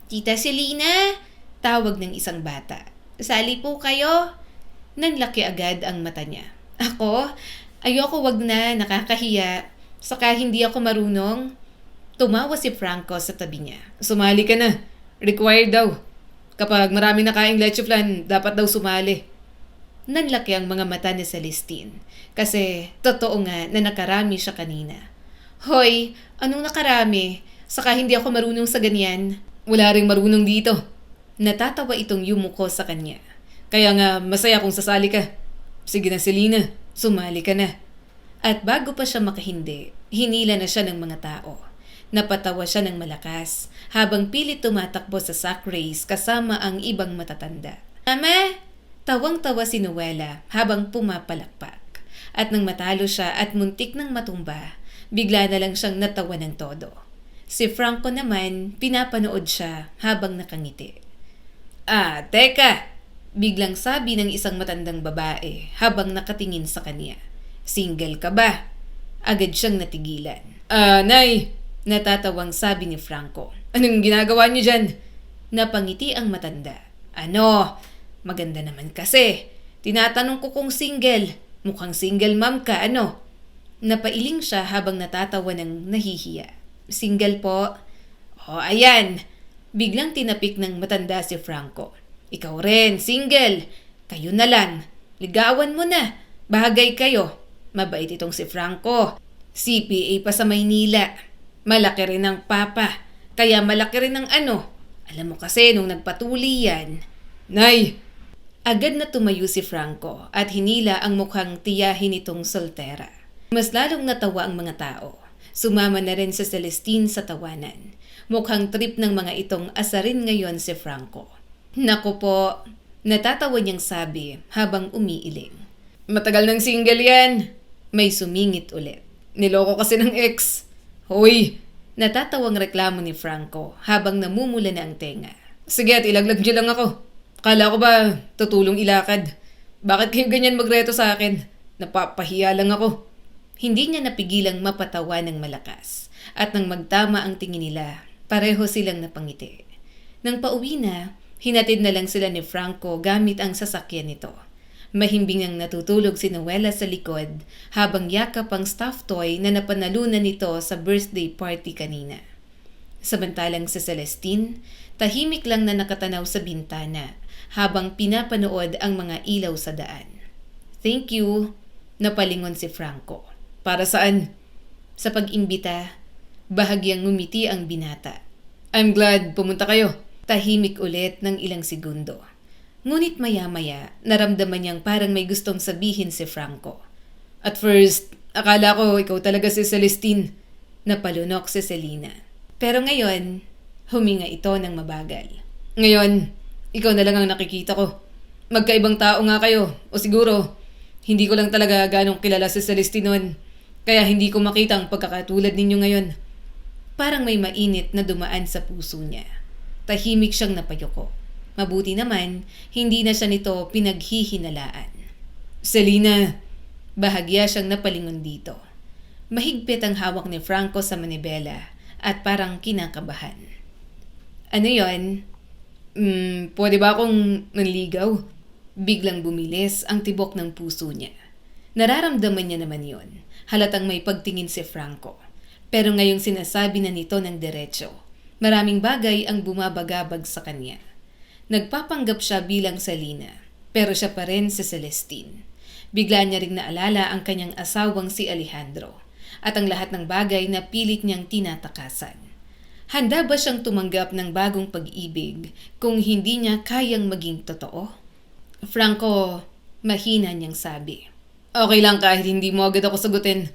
"Tita Selena!" Tawag ng isang bata. "Sali po kayo?" Nanlaki agad ang mata niya. "Ako? Ayoko, wag na, nakakahiya. Saka hindi ako marunong." Tumawa si Franco sa tabi niya. "Sumali ka na. Required daw. Kapag marami nakaing leche flan, dapat daw sumali." Nanlaki ang mga mata ni Celestine. Kasi totoo nga na nakarami siya kanina. "Hoy, anong nakarami? Saka hindi ako marunong sa ganyan." "Wala ring marunong dito." Natatawa itong yumuko sa kanya. "Kaya nga masaya kung sasali ka. Sige na Selena, sumali ka na." At bago pa siya makahindi, hinila na siya ng mga tao. Napatawa siya ng malakas habang pilit tumatakbo sa sack race kasama ang ibang matatanda. "Mama!" Tawang-tawa si Noela habang pumapalakpak. At nang matalo siya at muntik ng matumba, bigla na lang siyang natawa ng todo. Si Franco naman, pinapanood siya habang nakangiti. Teka!" Biglang sabi ng isang matandang babae habang nakatingin sa kanya. "Single ka ba?" Agad siyang natigilan. Nay!" Natatawang sabi ni Franco. "Anong ginagawa niyo dyan?" Napangiti ang matanda. "Ano? Maganda naman kasi. Tinatanong ko kung single. Mukhang single mom ka, ano?" Napailing siya habang natatawa ng nahihiya. "Single po." Ayan." Biglang tinapik ng matanda si Franco. "Ikaw rin, single. Kayo na lang. Ligawan mo na. Bahagay kayo." Mabait itong si Franco. CPA pa sa Maynila. Malaki rin ang papa. Kaya malaki rin ang ano. Alam mo kasi nung nagpatuli yan. "Nay!" Agad na tumayo si Franco at hinila ang mukhang tiyahin itong soltera. Mas lalong natawa ang mga tao. Sumama na rin si Celestine sa tawanan. Mukhang trip ng mga itong asarin ngayon si Franco. Naku po, natatawa niyang sabi habang umiiling. Matagal ng single yan. May sumingit ulit. Niloko kasi ng ex. Hoy! Natatawang reklamo ni Franco habang namumula na ang tenga. Sige at ilaglag niyo lang ako. Kala ko ba tutulong ilakad? Bakit kayo ganyan magreto sa akin? Napapahiya lang ako. Hindi niya napigilang mapatawa ng malakas. At nang magtama ang tingin nila, pareho silang napangiti. Nang pauwi na, hinatid na lang sila ni Franco gamit ang sasakyan nito. Mahimbing ang natutulog si Noela sa likod habang yakap ang stuffed toy na napanalunan nito sa birthday party kanina. Samantalang si Celestine, tahimik lang na nakatanaw sa bintana habang pinapanood ang mga ilaw sa daan. Thank you, napalingon si Franco. Para saan? Sa pag-imbita, bahagyang ngumiti ang binata. I'm glad pumunta kayo. Tahimik ulit ng ilang segundo. Ngunit maya-maya, naramdaman niyang parang may gustong sabihin si Franco. At first, akala ko ikaw talaga si Celestine. Napalunok si Selena. Pero ngayon, huminga ito ng mabagal. Ngayon, ikaw na lang ang nakikita ko. Magkaibang tao nga kayo. O siguro, hindi ko lang talaga ganong kilala si Celestine noon. Kaya hindi ko makita ang pagkakatulad ninyo ngayon. Parang may mainit na dumaan sa puso niya. Tahimik siyang napayuko. Mabuti naman, hindi na siya nito pinaghihinalaan. Selena, bahagya siyang napalingon dito. Mahigpit ang hawak ni Franco sa manibela at parang kinakabahan. Ano yon? Pwede ba akong manligaw? Biglang bumilis ang tibok ng puso niya. Nararamdaman niya naman yon. Halatang may pagtingin si Franco. Pero ngayong sinasabi na nito ng diretso, maraming bagay ang bumabagabag sa kanya. Nagpapanggap siya bilang Selena, pero siya pa rin si Celestine. Bigla niya ring naalala ang kanyang asawang si Alejandro at ang lahat ng bagay na pilit niyang tinatakasan. Handa ba siyang tumanggap ng bagong pag-ibig kung hindi niya kayang maging totoo? Franco, mahina niyang sabi. Okay lang kahit hindi mo agad ako sagutin.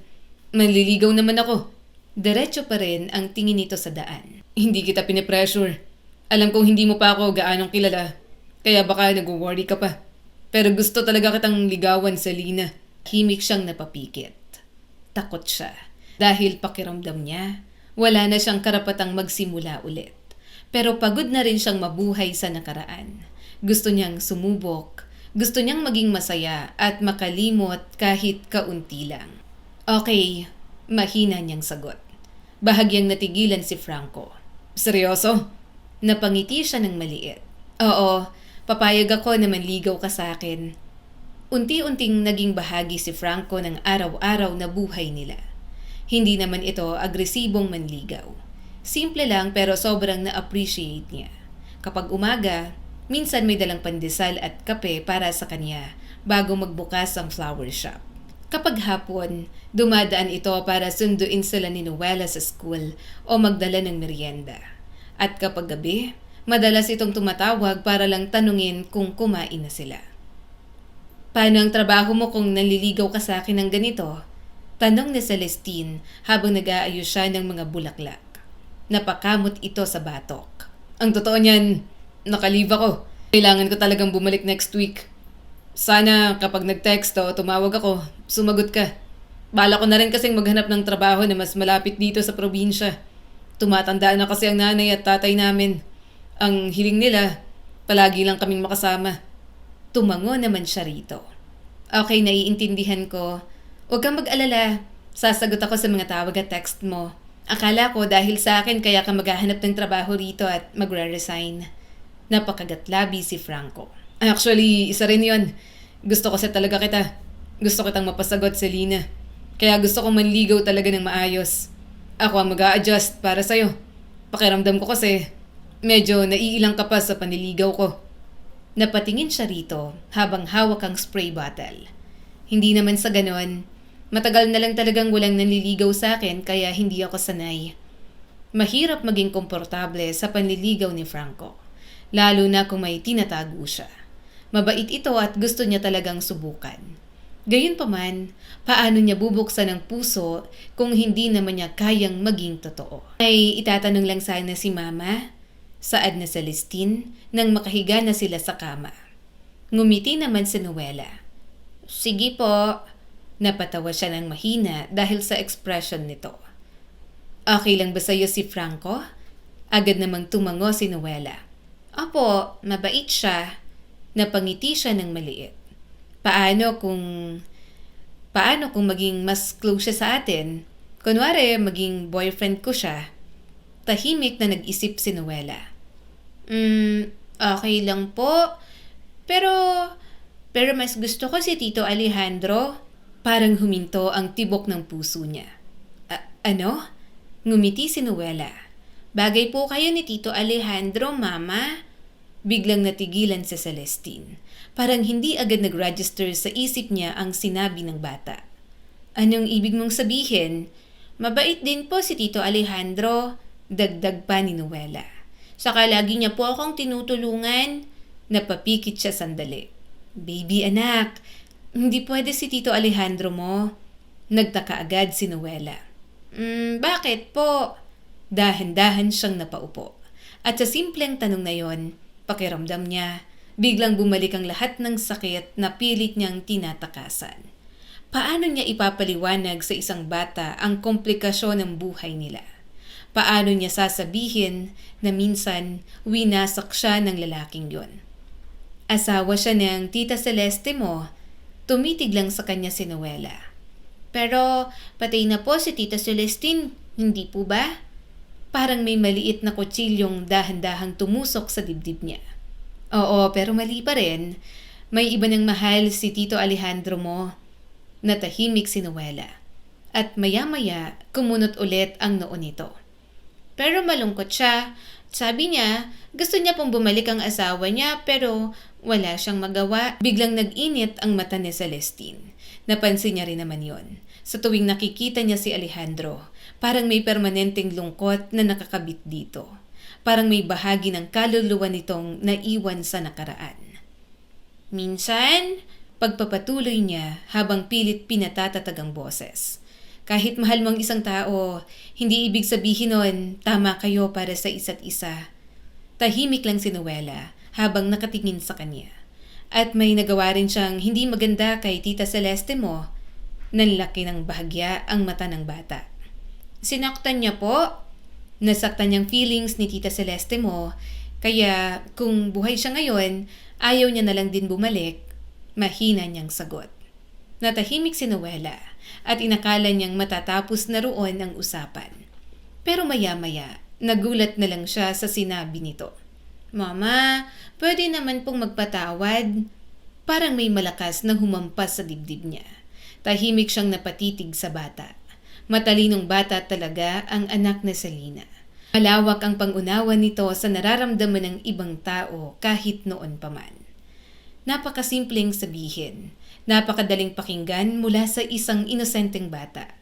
Manliligaw naman ako. Diretso pa rin ang tingin nito sa daan. Hindi kita pinipressure. Alam kong hindi mo pa ako gaanong kilala, kaya baka nag-worry ka pa. Pero gusto talaga kitang ligawan, Selena. Himik siyang napapikit. Takot siya. Dahil pakiramdam niya, wala na siyang karapatang magsimula ulit. Pero pagod na rin siyang mabuhay sa nakaraan. Gusto niyang sumubok, gusto niyang maging masaya at makalimot kahit kaunti lang. Okay, mahina niyang sagot. Bahagyang natigilan si Franco. Seryoso? Napangiti siya ng maliit. Oo, papayag ako na manligaw ka sa akin. Unti-unting naging bahagi si Franco ng araw-araw na buhay nila. Hindi naman ito agresibong manligaw. Simple lang pero sobrang na-appreciate niya. Kapag umaga, minsan may dalang pandesal at kape para sa kanya bago magbukas ang flower shop. Kapag hapon, dumadaan ito para sunduin sila ni Noela sa school o magdala ng merienda. At kapag gabi, madalas itong tumatawag para lang tanungin kung kumain na sila. Paano ang trabaho mo kung naliligaw ka sa akin ng ganito? Tanong ni Celestine habang nag-aayos siya ng mga bulaklak. Napakamot ito sa batok. Ang totoo niyan, nakalive ako. Kailangan ko talagang bumalik next week. Sana kapag nag-text o tumawag ako, sumagot ka. Bala ko na rin kasing maghanap ng trabaho na mas malapit dito sa probinsya. Tumatandaan na kasi ang nanay at tatay namin. Ang hiling nila, palagi lang kaming makasama. Tumango naman siya rito. Okay, naiintindihan ko. Huwag kang mag-alala. Sasagot ako sa mga tawag at text mo. Akala ko dahil sa akin kaya ka maghahanap ng trabaho rito at magre-resign. Napakagatlabi si Franco. Actually, isa rin yon. Gusto ko talaga kita. Gusto kitang mapasagot, Selena. Kaya gusto kong manligaw talaga ng maayos. Ako ang mag-a-adjust para sa'yo. Pakiramdam ko kasi medyo naiilang ka pa sa panliligaw ko. Napatingin siya rito habang hawak ang spray bottle. Hindi naman sa ganon. Matagal na lang talagang walang nanliligaw sa akin kaya hindi ako sanay. Mahirap maging komportable sa panliligaw ni Franco. Lalo na kung may tinatago siya. Mabait ito at gusto niya talagang subukan. Gayunpaman, paano niya bubuksan ang puso kung hindi naman niya kayang maging totoo? Ay itatanong lang sana si Mama, saad na Celestine nang makahiga na sila sa kama. Ngumiti naman si Noela. Sige po. Napatawa siya ng mahina dahil sa expression nito. Okay lang ba sa'yo si Franco? Agad namang tumango si Noela. Opo, mabait siya. Napangiti siya ng maliit. Paano kung maging mas close siya sa atin? Kunwari, maging boyfriend ko siya. Tahimik na nag-isip si Noela. Okay lang po. Pero mas gusto ko si Tito Alejandro. Parang huminto ang tibok ng puso niya. Ano? Ngumiti si Noela. Bagay po kayo ni Tito Alejandro, Mama. Biglang natigilan si Celestine. Parang hindi agad nag-register sa isip niya ang sinabi ng bata. Anong ibig mong sabihin? Mabait din po si Tito Alejandro. Dagdag pa ni Noela. Saka lagi niya po akong tinutulungan. Napapikit siya sandali. Baby anak, hindi pwede si Tito Alejandro mo. Nagtaka agad si Noela. Bakit po? Dahan-dahan siyang napaupo. At sa simpleng tanong na yon, pakiramdam niya, biglang bumalik ang lahat ng sakit na pilit niyang tinatakasan. Paano niya ipapaliwanag sa isang bata ang komplikasyon ng buhay nila? Paano niya sasabihin na minsan winasak siya ng lalaking yon? Asawa siya ng Tita Celeste mo. Tumitig lang sa kanya si Noela. Pero patay na po si Tita Celestine, hindi po ba? Parang may maliit na kutsilyong dahan-dahang tumusok sa dibdib niya. Oo, pero mali pa rin. May iba ng mahal si Tito Alejandro mo. Natahimik si Noela. At maya-maya kumunot ulit ang noo nito. Pero malungkot siya. Sabi niya, gusto niya pong bumalik ang asawa niya pero wala siyang magawa. Biglang nag-init ang mata ni Celestine. Napansin niya rin naman yon. Sa tuwing nakikita niya si Alejandro, parang may permanenteng lungkot na nakakabit dito. Parang may bahagi ng kaluluwa nitong naiwan sa nakaraan. Minsan, pagpapatuloy niya habang pilit pinatatatag ang boses. Kahit mahal mo ang isang tao, hindi ibig sabihin nun, tama kayo para sa isa't isa. Tahimik lang si Noela habang nakatingin sa kanya. At may nagawa rin siyang hindi maganda kay Tita Celeste mo. Nanlaki ng bahagya ang mata ng bata. Sinaktan niya po. Nasaktan niyang feelings ni Tita Celeste mo. Kaya kung buhay siya ngayon, ayaw niya na lang din bumalik. Mahina niyang sagot. Natahimik si Noela at inakala niyang matatapos na roon ang usapan. Pero maya-maya, nagulat na lang siya sa sinabi nito. Mama, pwede naman pong magpatawad. Parang may malakas na humampas sa dibdib niya. Tahimik siyang napatitig sa bata. Matalinong bata talaga ang anak na Selena. Malawak ang pangunawa nito sa nararamdaman ng ibang tao kahit noon pa man. Napakasimpleng sabihin, napakadaling pakinggan mula sa isang inosenteng bata.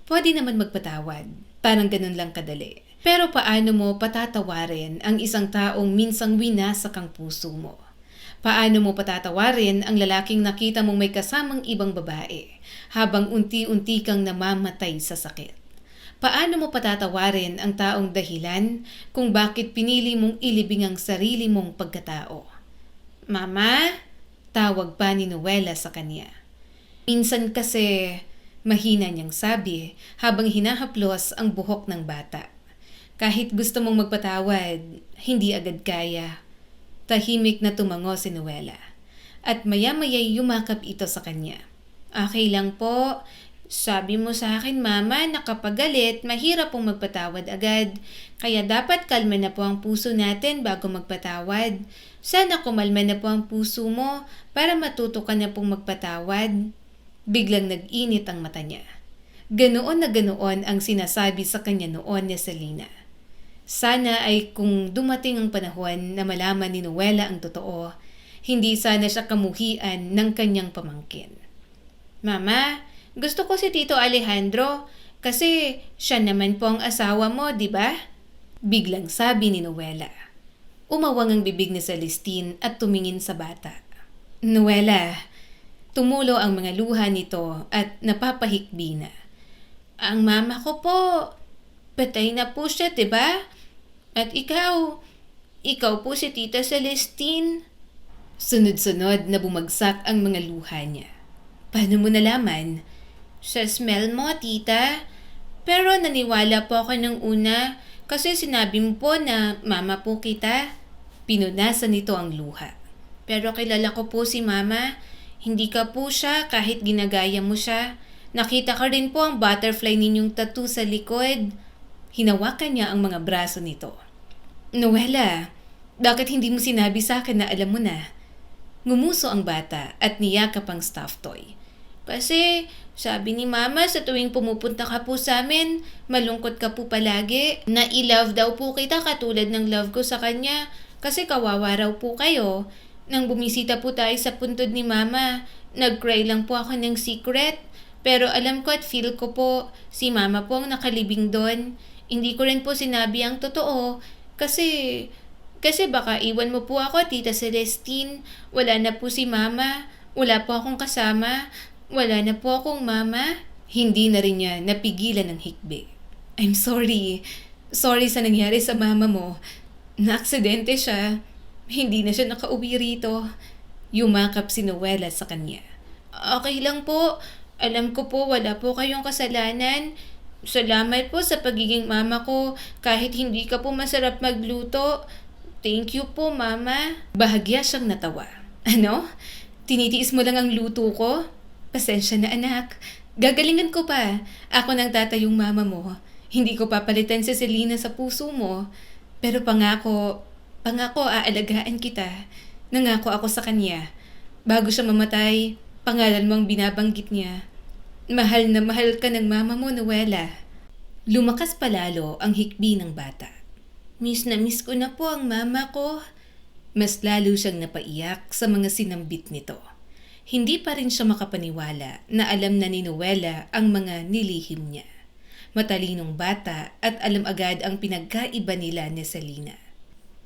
Pwede naman magpatawad, parang ganun lang kadali. Pero paano mo patatawarin ang isang taong minsang winasak ang puso mo? Paano mo patatawarin ang lalaking nakita mong may kasamang ibang babae habang unti-unti kang namamatay sa sakit? Paano mo patatawarin ang taong dahilan kung bakit pinili mong ilibing ang sarili mong pagkatao? Mama, tawag pa ni Noela sa kanya. Minsan kasi mahina niyang sabi habang hinahaplos ang buhok ng bata. Kahit gusto mong magpatawad, hindi agad kaya. Tahimik na tumango si Noela. At maya-maya'y yumakap ito sa kanya. Okay lang po. Sabi mo sa akin, Mama, na kapag galit, mahirap pong magpatawad agad. Kaya dapat kalma na po ang puso natin bago magpatawad. Sana kumalma na po ang puso mo para matuto ka na pong magpatawad. Biglang nag-init ang mata niya. Ganoon na ganoon ang sinasabi sa kanya noon ni Selena. Sana ay kung dumating ang panahon na malaman ni Noela ang totoo, hindi sana siya kamuhian ng kanyang pamangkin. Mama, gusto ko si Tito Alejandro kasi siya naman po ang asawa mo, di ba? Biglang sabi ni Noela. Umawang ang bibig ni Celestine at tumingin sa bata. Noela, Tumulo ang mga luha nito at napapahikbi na. Ang mama ko po, patay na po siya, diba? At ikaw po si Tita Celestine. Sunod-sunod na bumagsak ang mga luha niya. Paano mo nalaman? Sa smell mo, tita. Pero naniwala po ako ng una kasi sinabi mo po na mama po kita. Pinunasan nito ang luha. Pero kilala ko po si mama. Hindi ka po siya kahit ginagaya mo siya. Nakita ka rin po ang butterfly ninyong tattoo sa likod. Hinawakan niya ang mga braso nito. Noela, bakit hindi mo sinabi sa akin na alam mo na? Ngumuso ang bata at niyakap ang stuffed toy. Kasi sabi ni mama sa tuwing pumupunta ka po sa amin, malungkot ka po palagi. Na i-love daw po kita katulad ng love ko sa kanya kasi kawawa raw po kayo. Nang bumisita po tayo sa puntod ni mama, nag-cry lang po ako ng secret. Pero alam ko at feel ko po, si mama po ang nakalibing doon. Hindi ko rin po sinabi ang totoo kasi baka iwan mo po ako, Tita Celestine. Wala na po si mama. Wala po akong kasama. Wala na po akong mama. Hindi na rin niya napigilan ng hikbi. I'm sorry. Sorry sa nangyari sa mama mo. Naaksidente siya. Hindi na siya nakauwi rito. Yumakap si Noela sa kanya. Okay lang po. Alam ko po wala po kayong kasalanan. Salamat po sa pagiging mama ko kahit hindi ka po masarap magluto. Thank you po, mama. Bahagya siyang natawa. Ano? Tinitiis mo lang ang luto ko? Pasensya na anak. Gagalingan ko pa. Ako nang tatayong mama mo. Hindi ko papalitan si Selena sa puso mo. Pero pangako aalagaan kita. Nangako ako sa kanya. Bago siya mamatay, pangalan mo ang binabanggit niya. Mahal na mahal ka ng mama mo, Noela. Lumakas palalo ang hikbi ng bata. Miss na miss ko na po ang mama ko. Mas lalo siyang napaiyak sa mga sinambit nito. Hindi pa rin siya makapaniwala na alam na ni Noela ang mga nilihim niya. Matalinong bata at alam agad ang pinagkaiba nila ni Selena.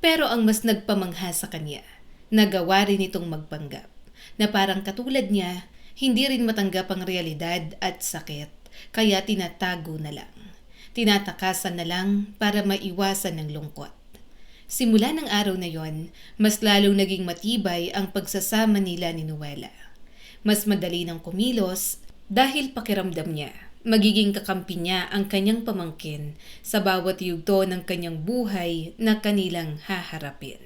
Pero ang mas nagpamangha sa kanya, nagawa rin itong magpanggap na parang katulad niya, hindi rin matanggap ang realidad at sakit, kaya tinatago na lang. Tinatakasan na lang para maiwasan ng lungkot. Simula ng araw na yon, mas lalong naging matibay ang pagsasama nila ni Noela. Mas madali ng kumilos dahil pakiramdam niya, magiging kakampi niya ang kanyang pamangkin sa bawat yugto ng kanyang buhay na kanilang haharapin.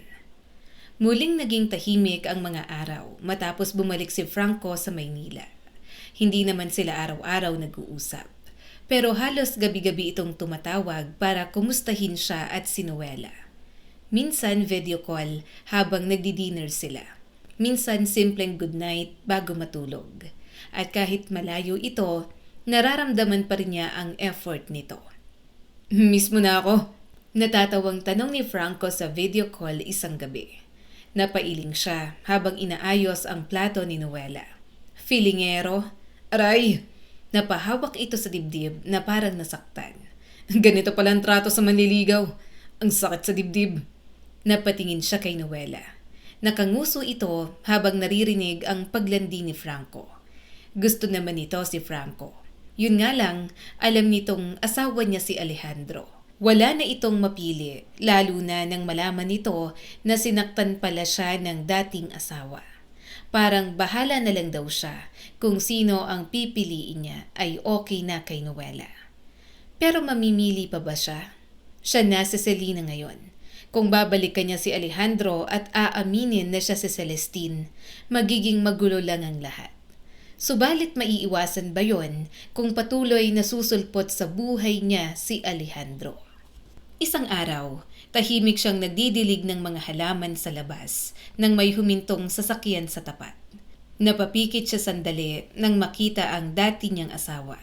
Muling naging tahimik ang mga araw matapos bumalik si Franco sa Maynila. Hindi naman sila araw-araw nag-uusap. Pero halos gabi-gabi itong tumatawag para kumustahin siya at si Noela. Minsan video call habang nagdi-dinner sila. Minsan simpleng good night bago matulog. At kahit malayo ito, nararamdaman pa rin niya ang effort nito. Miss mo na ako? Natatawang tanong ni Franco sa video call isang gabi. Napailing siya habang inaayos ang plato ni Noela. Filingero? Aray! Napahawak ito sa dibdib na parang nasaktan. Ganito pala ang trato sa manliligaw. Ang sakit sa dibdib. Napatingin siya kay Noela. Nakanguso ito habang naririnig ang paglandi ni Franco. Gusto naman nito si Franco. Yun nga lang, alam nitong asawa niya si Alejandro. Wala na itong mapili, lalo na nang malaman nito na sinaktan pala siya ng dating asawa. Parang bahala na lang daw siya kung sino ang pipiliin niya ay okay na kay Noela. Pero mamimili pa ba siya? Siya na si Selena ngayon. Kung babalikan niya si Alejandro at aaminin na siya si Celestine, magiging magulo lang ang lahat. Subalit maiiwasan ba yon kung patuloy na susulpot sa buhay niya si Alejandro? Isang araw, tahimik siyang nagdidilig ng mga halaman sa labas nang may humintong sasakyan sa tapat. Napapikit siya sandali nang makita ang dati niyang asawa.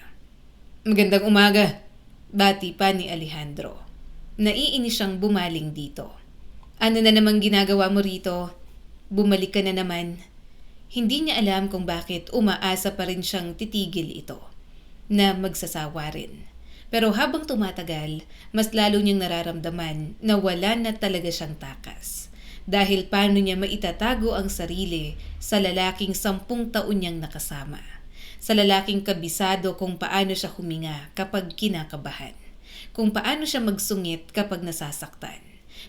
Magandang umaga, bati pa ni Alejandro. Naiinis siyang bumaling dito. Ano na namang ginagawa mo rito? Bumalik ka na naman. Hindi niya alam kung bakit umaasa pa rin siyang titigil ito, na magsasawa rin. Pero habang tumatagal, mas lalo niyang nararamdaman na wala na talaga siyang takas. Dahil paano niya maitatago ang sarili sa lalaking 10 taon niyang nakasama. Sa lalaking kabisado kung paano siya huminga kapag kinakabahan. Kung paano siya magsungit kapag nasasaktan.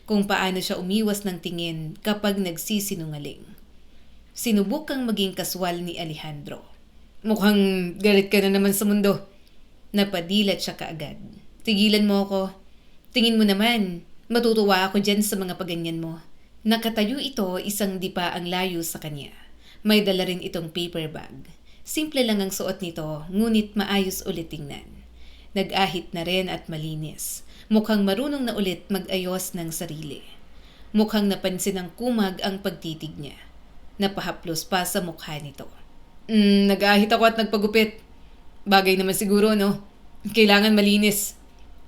Kung paano siya umiwas ng tingin kapag nagsisinungaling. Sinubukang maging kaswal ni Alejandro. Mukhang galit ka na naman sa mundo. Napadilat siya kaagad. Tigilan mo ako. Tingin mo naman, matutuwa ako dyan sa mga paganyan mo. Nakatayo ito, isang dipa ang layo sa kanya. May dala rin itong paper bag. Simple lang ang suot nito, ngunit maayos ulit tingnan. Nag-ahit na rin at malinis. Mukhang marunong na ulit mag-ayos ng sarili. Mukhang napansin ng kumag ang pagtitig niya. Napahaplos pa sa mukha nito. Nag-ahit ako at nagpagupit. Bagay naman siguro, no? Kailangan malinis.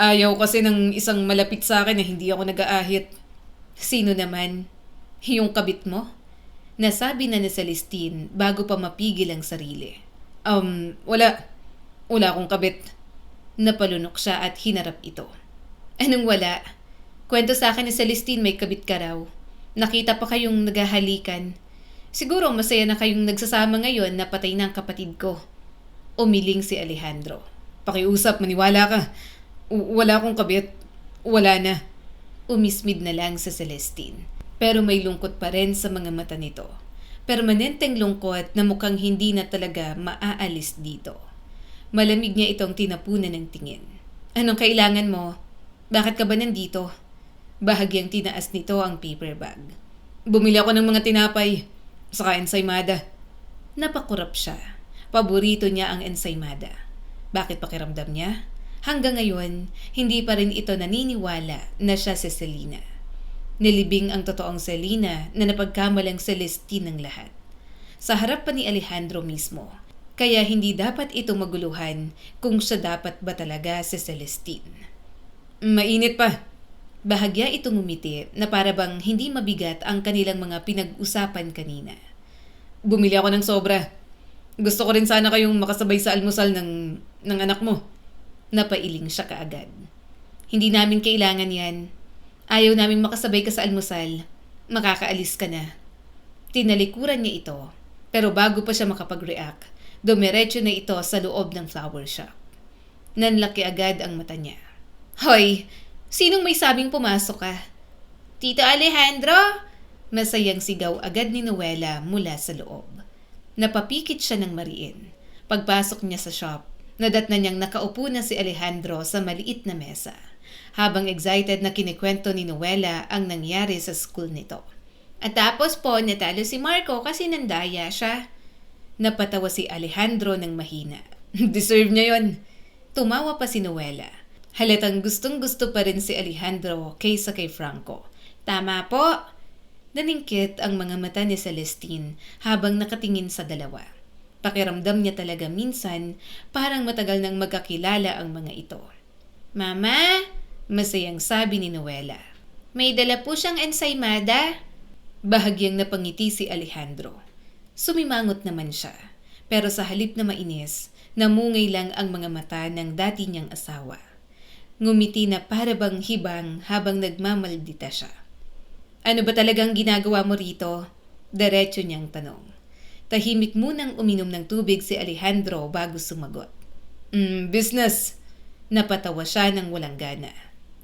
Ayaw kasi ng isang malapit sa akin na hindi ako nag-aahit. Sino naman? Yung kabit mo? Nasabi na ni Celestine bago pa mapigil ang sarili. Wala. Wala akong kabit. Napalunok siya at hinarap ito. Anong wala? Kwento sa akin ni Celestine may kabit ka raw. Nakita pa kayong naghahalikan. Siguro masaya na kayong nagsasama ngayon na patay na ang kapatid ko. Umiling si Alejandro. Pakiusap, maniwala ka. Wala akong kabit. Wala na. Umismid na lang sa Celestine. Pero may lungkot pa rin sa mga mata nito. Permanenteng lungkot na mukhang hindi na talaga maaalis dito. Malamig niya itong tinapunan ng tingin. Anong kailangan mo? Bakit ka ba nandito? Bahagyang tinaas nito ang paper bag. Bumili ako ng mga tinapay. Saka ensaymada. Napakurap siya. Paborito niya ang ensaymada. Bakit pakiramdam niya? Hanggang ngayon, hindi pa rin ito naniniwala na siya si Selena. Nilibing ang totoong Selena na napagkamalang Celestine ng lahat. Sa harap pa ni Alejandro mismo, kaya hindi dapat ito maguluhan kung siya dapat ba talaga si Celestine. Mainit pa. Bahagya itong ngumiti na para bang hindi mabigat ang kanilang mga pinag-usapan kanina. Bumili ako ng sobra. Gusto ko rin sana kayong makasabay sa almusal ng anak mo. Napailing siya kaagad. Hindi namin kailangan yan. Ayaw namin makasabay ka sa almusal. Makakaalis ka na. Tinalikuran niya ito. Pero bago pa siya makapag-react, dumiretso na ito sa loob ng flower shop. Nanlaki agad ang mata niya. Hoy! Sinong may sabing pumasok ka? Tito Alejandro! Masayang sigaw agad ni Noela mula sa loob. Napapikit siya ng mariin. Pagpasok niya sa shop, nadatna niyang nakaupo na si Alejandro sa maliit na mesa. Habang excited na kinikwento ni Noela ang nangyari sa school nito. At tapos po, natalo si Marco kasi nandaya siya. Napatawa si Alejandro ng mahina. Deserve niya yon. Tumawa pa si Noela. Halatang gustong-gusto pa rin si Alejandro kaysa kay Franco. Tama po. Naningkit ang mga mata ni Celestine habang nakatingin sa dalawa. Pakiramdam niya talaga minsan parang matagal nang magkakilala ang mga ito. Mama, masayang sabi ni Noela. May dala po siyang ensaymada. Bahagyang napangiti si Alejandro. Sumimangot naman siya. Pero sa halip na mainis, namungay lang ang mga mata ng dati niyang asawa. Ngumiti na para bang hibang habang nagmamaldita siya. Ano ba talagang ginagawa mo rito? Diretso niyang tanong. Tahimik munang uminom ng tubig si Alejandro bago sumagot. Business. Napatawa siya ng walang gana.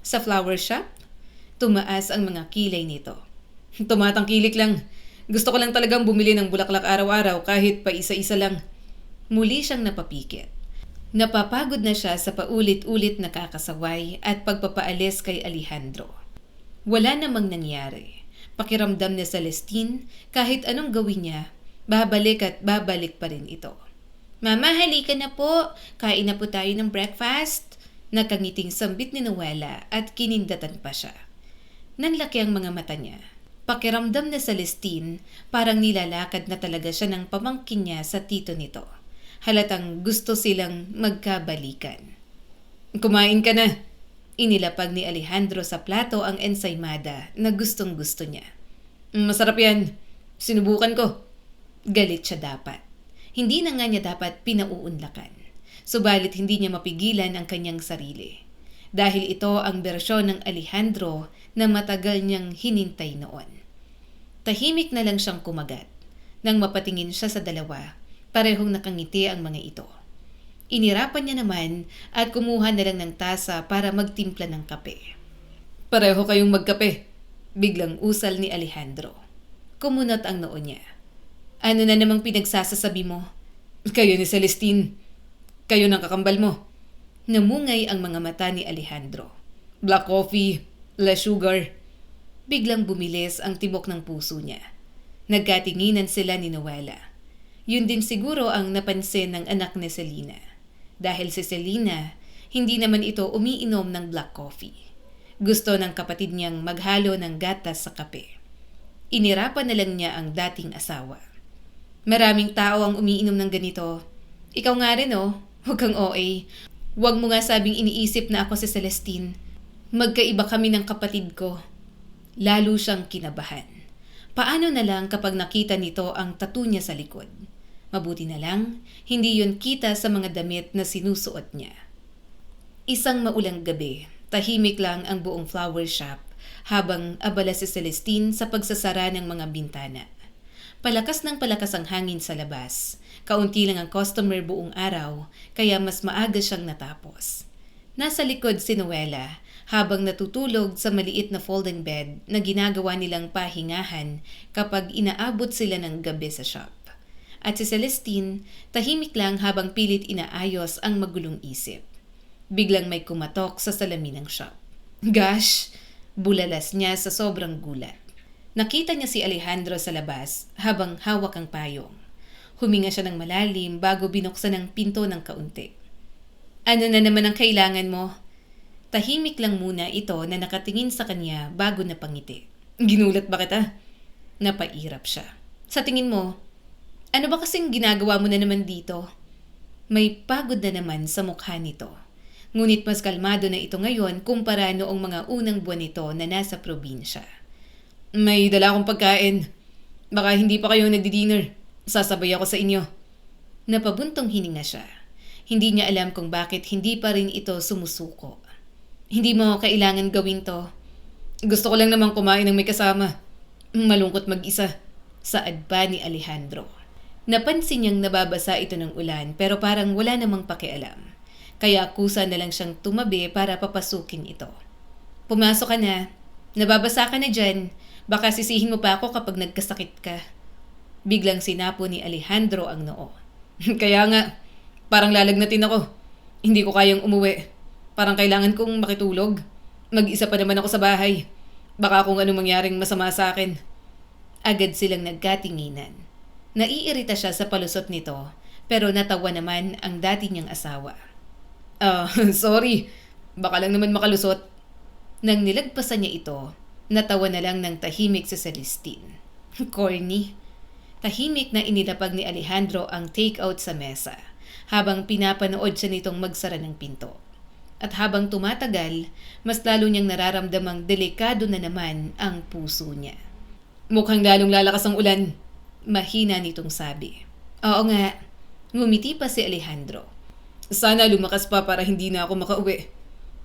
Sa flower shop? Tumaas ang mga kilay nito. Tumatangkilik lang. Gusto ko lang talagang bumili ng bulaklak araw-araw kahit pa isa-isa lang. Muli siyang napapikit. Napapagod na siya sa paulit-ulit na kakasaway at pagpapaalis kay Alejandro. Wala namang nangyari. Pakiramdam ni Celestine, kahit anong gawin niya, babalik at babalik pa rin ito. Mama, halika na po. Kain na po tayo ng breakfast. Nakangiting sambit ni Noela at kinindatan pa siya. Nanlaki ang mga mata niya. Pakiramdam ni Celestine, parang nilalakad na talaga siya ng pamangkin niya sa tito nito. Halatang gusto silang magkabalikan. Kumain ka na. Inilapag ni Alejandro sa plato ang ensaymada na gustong-gusto niya. Masarap yan. Sinubukan ko. Galit siya dapat. Hindi na nga niya dapat pinauunlakan. Subalit hindi niya mapigilan ang kanyang sarili. Dahil ito ang bersyon ng Alejandro na matagal niyang hinintay noon. Tahimik na lang siyang kumagat. Nang mapatingin siya sa dalawa, parehong nakangiti ang mga ito. Inirapan niya naman at kumuha na lang ng tasa para magtimpla ng kape. Pareho kayong magkape, biglang usal ni Alejandro. Kumunot ang noo niya. Ano na namang pinagsasasabi mo? Kayo ni Celestine. Kayo ng kakambal mo. Namungay ang mga mata ni Alejandro. Black coffee, less sugar. Biglang bumilis ang tibok ng puso niya. Nagkatinginan sila ni Noela. Yun din siguro ang napansin ng anak ni Selena. Dahil si Selena, hindi naman ito umiinom ng black coffee. Gusto ng kapatid niyang maghalo ng gatas sa kape. Inirapan na lang niya ang dating asawa. Maraming tao ang umiinom ng ganito. Ikaw nga rin oh, huwag kang OA. Huwag mo nga sabing iniisip na ako si Celestine. Magkaiba kami ng kapatid ko. Lalo siyang kinabahan. Paano na lang kapag nakita nito ang tattoo niya sa likod? Mabuti na lang, hindi yun kita sa mga damit na sinusuot niya. Isang maulang gabi, tahimik lang ang buong flower shop habang abala si Celestine sa pagsasara ng mga bintana. Palakas ng palakas ang hangin sa labas. Kaunti lang ang customer buong araw, kaya mas maaga siyang natapos. Nasa likod si Noela, habang natutulog sa maliit na folding bed na ginagawa nilang pahingahan kapag inaabot sila ng gabi sa shop. At si Celestine, tahimik lang habang pilit inaayos ang magulong isip. Biglang may kumatok sa salamin ng shop. Gosh! Bulalas niya sa sobrang gulat. Nakita niya si Alejandro sa labas habang hawak ang payong. Huminga siya ng malalim bago binuksan ang pinto ng kaunti. Ano na naman ang kailangan mo? Tahimik lang muna ito na nakatingin sa kanya bago napangiti. Ginulat ba kita? Napairap siya. Sa tingin mo, ano ba kasing ginagawa mo na naman dito? May pagod na naman sa mukha nito. Ngunit mas kalmado na ito ngayon kumpara noong mga unang buwan nito na nasa probinsya. May dala akong pagkain. Baka hindi pa kayo nagdi-dinner. Sasabay ako sa inyo. Napabuntong hininga siya. Hindi niya alam kung bakit hindi pa rin ito sumusuko. Hindi mo kailangan gawin to. Gusto ko lang naman kumain ng may kasama. Malungkot mag-isa. Saad pa ni Alejandro. Napansin niyang nababasa ito ng ulan pero parang wala namang pakialam. Kaya kusa na lang siyang tumabi para papasukin ito. Pumasok ka na. Nababasa ka na dyan. Baka sisihin mo pa ako kapag nagkasakit ka. Biglang sinapo ni Alejandro ang noo. Kaya nga, parang lalagnatin ako. Hindi ko kayang umuwi. Parang kailangan kong makitulog. Mag-isa pa naman ako sa bahay. Baka kung anong mangyaring masama sa akin. Agad silang nagkatinginan. Naiirita siya sa palusot nito, pero natawa naman ang dati niyang asawa. Sorry. Baka lang naman makalusot. Nang nilagpasan niya ito, natawa na lang ng tahimik si Celestine. Corny. Tahimik na inilapag ni Alejandro ang take-out sa mesa, habang pinapanood siya nitong magsara ng pinto. At habang tumatagal, mas lalo niyang nararamdamang delikado na naman ang puso niya. Mukhang lalong lalakas ang ulan. Mahina nitong sabi. Oo nga. Ngumiti pa si Alejandro. Sana lumakas pa para hindi na ako makauwi.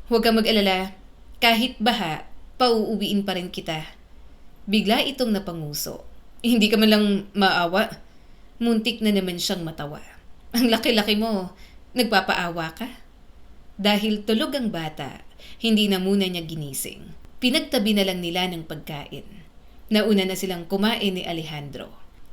Huwag kang mag-alala. Kahit baha, pauuwiin pa rin kita. Bigla itong napanguso. Hindi ka man lang maawa. Muntik na naman siyang matawa. Ang laki-laki mo. Nagpapaawa ka? Dahil tulog ang bata, hindi na muna niya ginising. Pinagtabi na lang nila ng pagkain. Nauna na silang kumain ni Alejandro.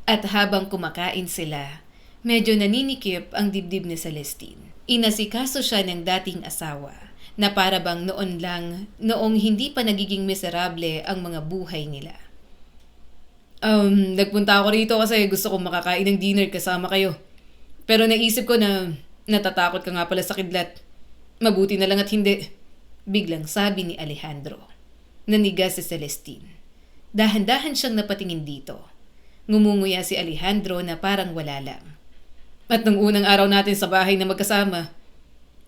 At habang kumakain sila, medyo naninikip ang dibdib ni Celestine. Inasikaso siya ng dating asawa na para bang noon lang, noong hindi pa nagiging miserable ang mga buhay nila. Nagpunta ako rito kasi gusto kong makakain ng dinner kasama kayo. Pero naisip ko na natatakot ka nga pala sa kidlat. Mabuti na lang at hindi. Biglang sabi ni Alejandro. Naniga si Celestine. Dahan-dahan siyang napatingin dito. Ngumunguya si Alejandro na parang wala lang. At nung unang araw natin sa bahay na magkasama,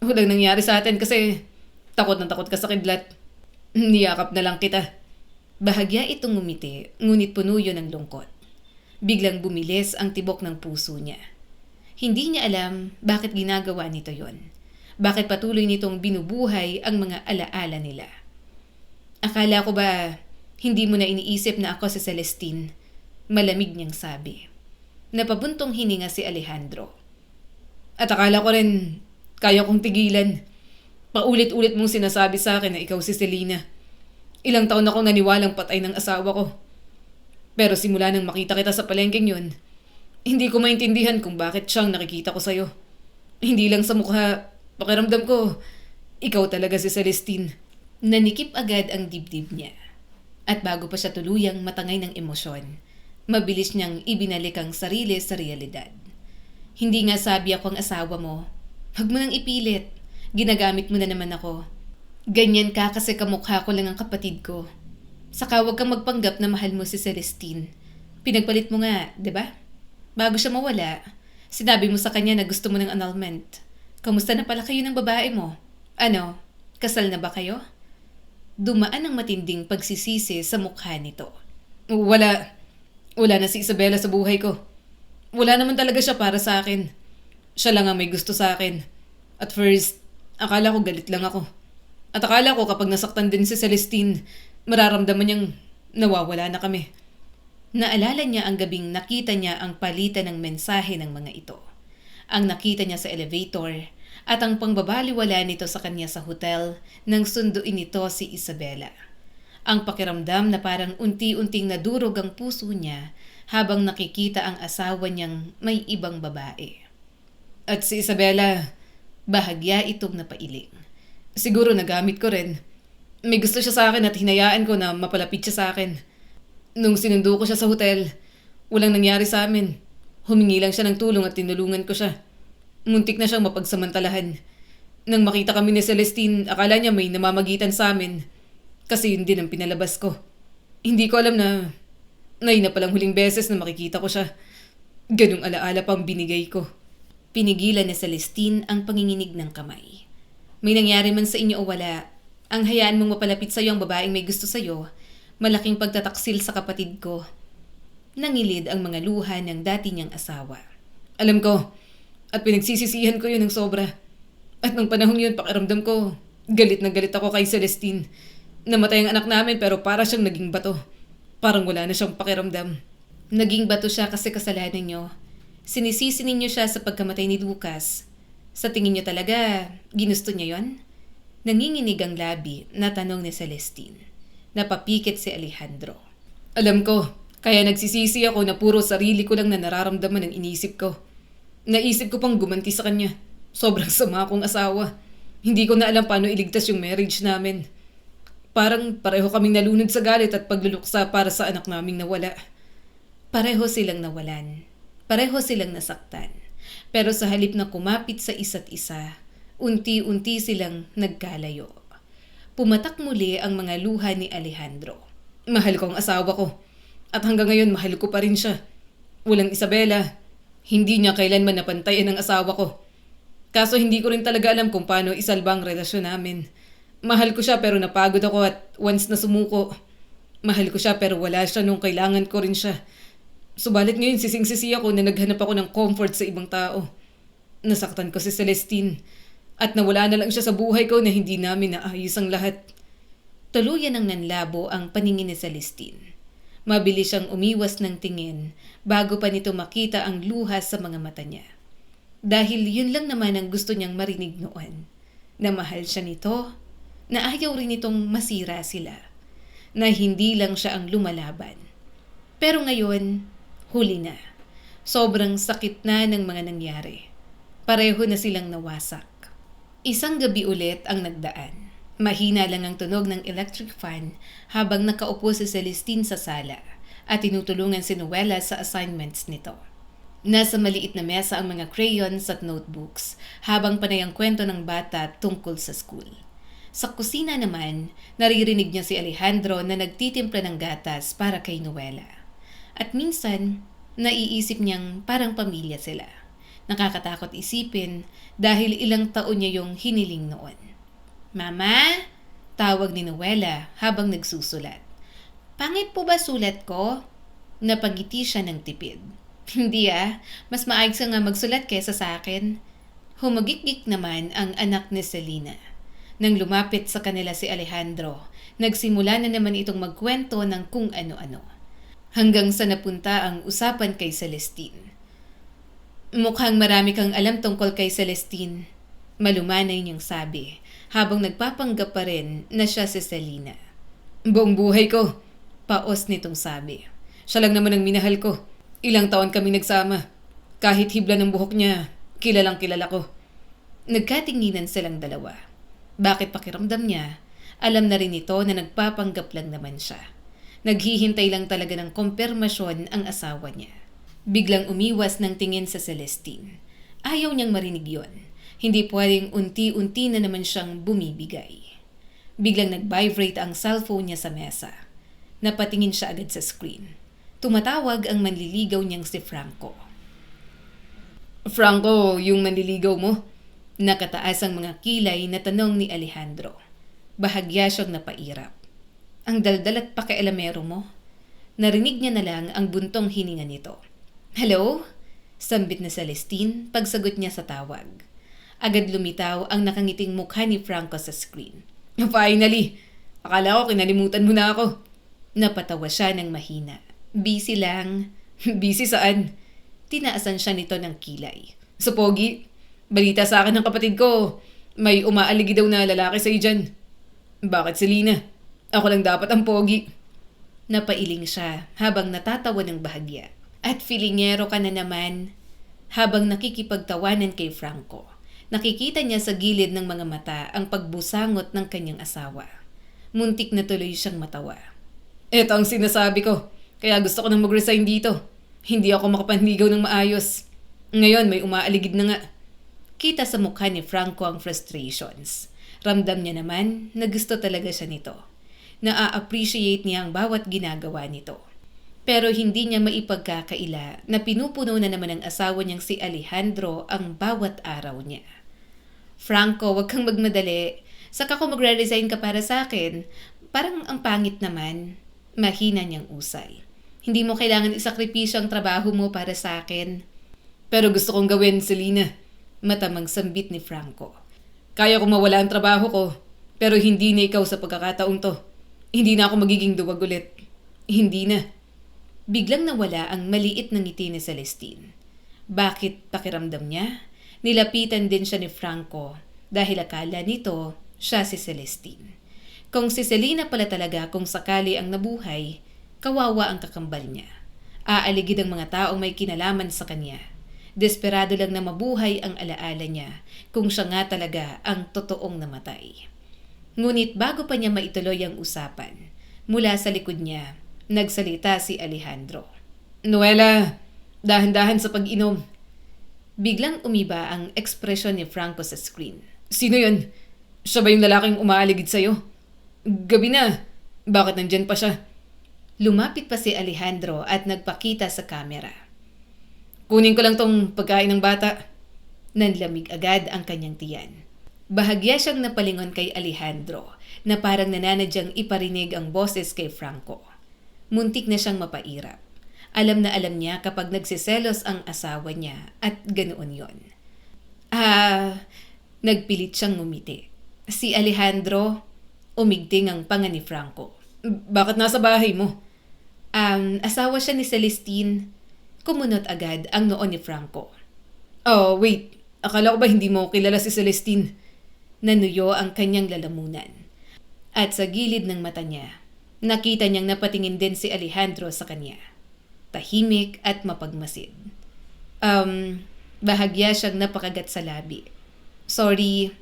walang nangyari sa atin kasi takot na takot ka sa kidlat. Niyakap na lang kita. Bahagya itong ngumiti, ngunit puno yun ng lungkot. Biglang bumilis ang tibok ng puso niya. Hindi niya alam bakit ginagawa nito yon. Bakit patuloy nitong binubuhay ang mga alaala nila. Akala ko ba hindi mo na iniisip na ako si Celestine? Malamig niyang sabi. Napabuntong hininga si Alejandro. At akala ko rin, kaya kong tigilan. Paulit-ulit mong sinasabi sa akin na ikaw si Selena. Ilang taon akong naniwalang patay ng asawa ko. Pero simula nang makita kita sa palengkeng yun, hindi ko maintindihan kung bakit siyang nakikita ko sa'yo. Hindi lang sa mukha, pakiramdam ko, ikaw talaga si Celestine. Nanikip agad ang dibdib niya. At bago pa siya tuluyang matangay ng emosyon, mabilis niyang ibinalik ang sarili sa realidad. Hindi nga sabi ako ang asawa mo. Huwag mo nang ipilit. Ginagamit mo na naman ako. Ganyan ka kasi kamukha ko lang ang kapatid ko. Saka huwag kang magpanggap na mahal mo si Celestine. Pinagpalit mo nga, di ba? Bago siya mawala, sinabi mo sa kanya na gusto mo ng annulment. Kamusta na pala kayo ng babae mo? Ano, kasal na ba kayo? Dumaan ang matinding pagsisisi sa mukha nito. Wala na si Isabela sa buhay ko. Wala naman talaga siya para sa akin. Siya lang ang may gusto sa akin. At first, akala ko galit lang ako. At akala ko kapag nasaktan din si Celestine, mararamdaman niyang nawawala na kami. Naalala niya ang gabing nakita niya ang palitan ng mensahe ng mga ito. Ang nakita niya sa elevator at ang pangbabaliwala nito sa kanya sa hotel nang sunduin nito si Isabela. Ang pakiramdam na parang unti-unting nadurog ang puso niya habang nakikita ang asawa niyang may ibang babae. At si Isabela, bahagya itong napailing. Siguro nagamit ko rin. May gusto siya sa akin at hinayaan ko na mapalapit siya sa akin. Nung sinundo ko siya sa hotel, walang nangyari sa amin. Humingi lang siya ng tulong at tinulungan ko siya. Muntik na siyang mapagsamantalahan. Nang makita kami ni Celestine, akala niya may namamagitan sa amin. Kasi yun din ang pinalabas ko. Hindi ko alam na yun na palang huling beses na makikita ko siya. Ganong alaala pang binigay ko. Pinigilan ni Celestine ang panginginig ng kamay. May nangyari man sa inyo o wala, ang hayaan mong mapalapit sa'yo ang babaeng may gusto sa'yo, malaking pagtataksil sa kapatid ko. Nangilid ang mga luha ng dati niyang asawa. Alam ko, at pinagsisisihan ko yun ng sobra. At nung panahong yun, pakiramdam ko, galit na galit ako kay Celestine. Namatay ang anak namin pero para siyang naging bato. Parang wala na siyang pakiramdam. Naging bato siya kasi kasalanan niyo. Sinisisi ninyo siya sa pagkamatay ni Lucas. Sa tingin niyo talaga, ginusto niya yon? Nanginginig ang labi na tanong ni Celestine. Napapikit si Alejandro. Alam ko, kaya nagsisisi ako na puro sarili ko lang na nararamdaman ang inisip ko. Naisip ko pang gumanti sa kanya. Sobrang sama akong asawa. Hindi ko na alam paano iligtas yung marriage namin. Parang pareho kaming nalunod sa galit at pagluluksa para sa anak naming nawala. Pareho silang nawalan. Pareho silang nasaktan. Pero sa halip na kumapit sa isa't isa, unti-unti silang nagkalayo. Pumatak muli ang mga luha ni Alejandro. Mahal ko ang asawa ko. At hanggang ngayon mahal ko pa rin siya. Walang Isabela. Hindi niya kailanman napantayan ang asawa ko. Kaso hindi ko rin talaga alam kung paano isalba ang relasyon namin. Mahal ko siya pero napagod ako at once na sumuko. Mahal ko siya pero wala siya nung kailangan ko rin siya. Subalit ngayon sising-sisi ako na naghanap ako ng comfort sa ibang tao. Nasaktan ko si Celestine at nawala na lang siya sa buhay ko na hindi namin naayos ang lahat. Tuluyan ang nanlabo ang paningin ni Celestine. Mabilis siyang umiwas ng tingin bago pa nito makita ang luha sa mga mata niya. Dahil yun lang naman ang gusto niyang marinig noon. Na mahal siya nito, na ayaw rin itong masira sila. Na hindi lang siya ang lumalaban. Pero ngayon, huli na. Sobrang sakit na ng mga nangyari. Pareho na silang nawasak. Isang gabi ulit ang nagdaan. Mahina lang ang tunog ng electric fan habang nakaupo si Celestine sa sala at tinutulungan si Noela sa assignments nito. Nasa maliit na mesa ang mga crayons at notebooks habang panay ang kwento ng bata tungkol sa school. Sa kusina naman, naririnig niya si Alejandro na nagtitimpla ng gatas para kay Noela. At minsan, naiisip niyang parang pamilya sila. Nakakatakot isipin dahil ilang taon niya yung hiniling noon. Mama? Tawag ni Noela habang nagsusulat. Pangit po ba sulat ko? Napangiti siya ng tipid. Hindi mas maayos ka nga magsulat kesa sa akin. Humagik-gik naman ang anak ni Selena. Nang lumapit sa kanila si Alejandro, nagsimula na naman itong magkwento ng kung ano-ano. Hanggang sa napunta ang usapan kay Celestine. Mukhang marami kang alam tungkol kay Celestine. Malumanay niyang sabi habang nagpapanggap pa rin na siya si Selena. Buong buhay ko, paos nitong sabi. Siya lang naman ang minahal ko. Ilang taon kami nagsama. Kahit hibla ng buhok niya, kilalang kilala ko. Nagkatinginan silang dalawa. Bakit pakiramdam niya, alam na rin ito na nagpapanggap lang naman siya. Naghihintay lang talaga ng kumpirmasyon ang asawa niya. Biglang umiwas ng tingin sa Celestine. Ayaw niyang marinig yon. Hindi pwedeng unti-unti na naman siyang bumibigay. Biglang nag-vibrate ang cellphone niya sa mesa. Napatingin siya agad sa screen. Tumatawag ang manliligaw niyang si Franco. Franco, yung manliligaw mo? Nakataas ang mga kilay na tanong ni Alejandro. Bahagya siyang napairap. Ang daldal at pakialamero mo? Narinig niya na lang ang buntong hininga nito. Hello? Sambit na Celestine pagsagot niya sa tawag. Agad lumitaw ang nakangiting mukha ni Franco sa screen. Finally! Akala ko kinalimutan mo na ako. Napatawa siya ng mahina. Busy lang. Busy saan? Tinaasan siya nito ng kilay. Sa pogi, balita sa akin ng kapatid ko, may umaaligi daw na lalaki sa'yo dyan. Bakit Selena? Ako lang dapat ang pogi. Napailing siya habang natatawa ng bahagya. At filingero ka na naman. Habang nakikipagtawanan kay Franco, nakikita niya sa gilid ng mga mata ang pagbusangot ng kanyang asawa. Muntik na tuloy siyang matawa. Ito ang sinasabi ko, kaya gusto ko nang mag-resign dito. Hindi ako makapanligaw ng maayos. Ngayon may umaaligid na nga. Kita sa mukha ni Franco ang frustrations. Ramdam niya naman na gusto talaga siya nito. Na-appreciate niya ang bawat ginagawa nito. Pero hindi niya maipagkakaila na pinupuno na naman ng asawa niyang si Alejandro ang bawat araw niya. Franco, wag kang magmadali. Saka ko magre-resign ka para sa akin. Parang ang pangit naman. Mahina niyang usay. Hindi mo kailangan isakripisyo ang trabaho mo para sa akin. Pero gusto kong gawin, Selena. Matamang sambit ni Franco. Kaya ko mawala ang trabaho ko, pero hindi na ikaw sa pagkakataong to. Hindi na ako magiging duwag ulit. Hindi na. Biglang nawala ang maliit na ngiti ni Celestine. Bakit pakiramdam niya? Nilapitan din siya ni Franco dahil akala nito siya si Celestine. Kung si Selena pala talaga kung sakali ang nabuhay, kawawa ang kakambal niya. Aaligid ang mga taong may kinalaman sa kanya. Desperado lang na mabuhay ang alaala niya kung siya nga talaga ang totoong namatay. Ngunit bago pa niya maituloy ang usapan, mula sa likod niya, nagsalita si Alejandro. Noela, dahan-dahan sa pag-inom. Biglang umiba ang ekspresyon ni Franco sa screen. Sino yun? Siya ba yung lalaking umaaligid sa'yo? Gabi na. Bakit nandyan pa siya? Lumapit pa si Alejandro at nagpakita sa kamera. Kunin ko lang tong pagkain ng bata. Nanlamig agad ang kanyang tiyan. Bahagya siyang napalingon kay Alejandro na parang nananadyang iparinig ang boses kay Franco. Muntik na siyang mapairap. Alam na alam niya kapag nagsiselos ang asawa niya at ganoon yon. Nagpilit siyang ngumiti. Si Alejandro, umigting ang panga ni Franco. Bakit nasa bahay mo? Asawa siya ni Celestine. Kumunot agad ang noo ni Franco. Oh, wait. Akala ko ba hindi mo kilala si Celestine? Nanuyo ang kanyang lalamunan. At sa gilid ng mata niya, nakita niyang napatingin din si Alejandro sa kanya. Tahimik at mapagmasid. Bahagya siyang napakagat sa labi. Sorry,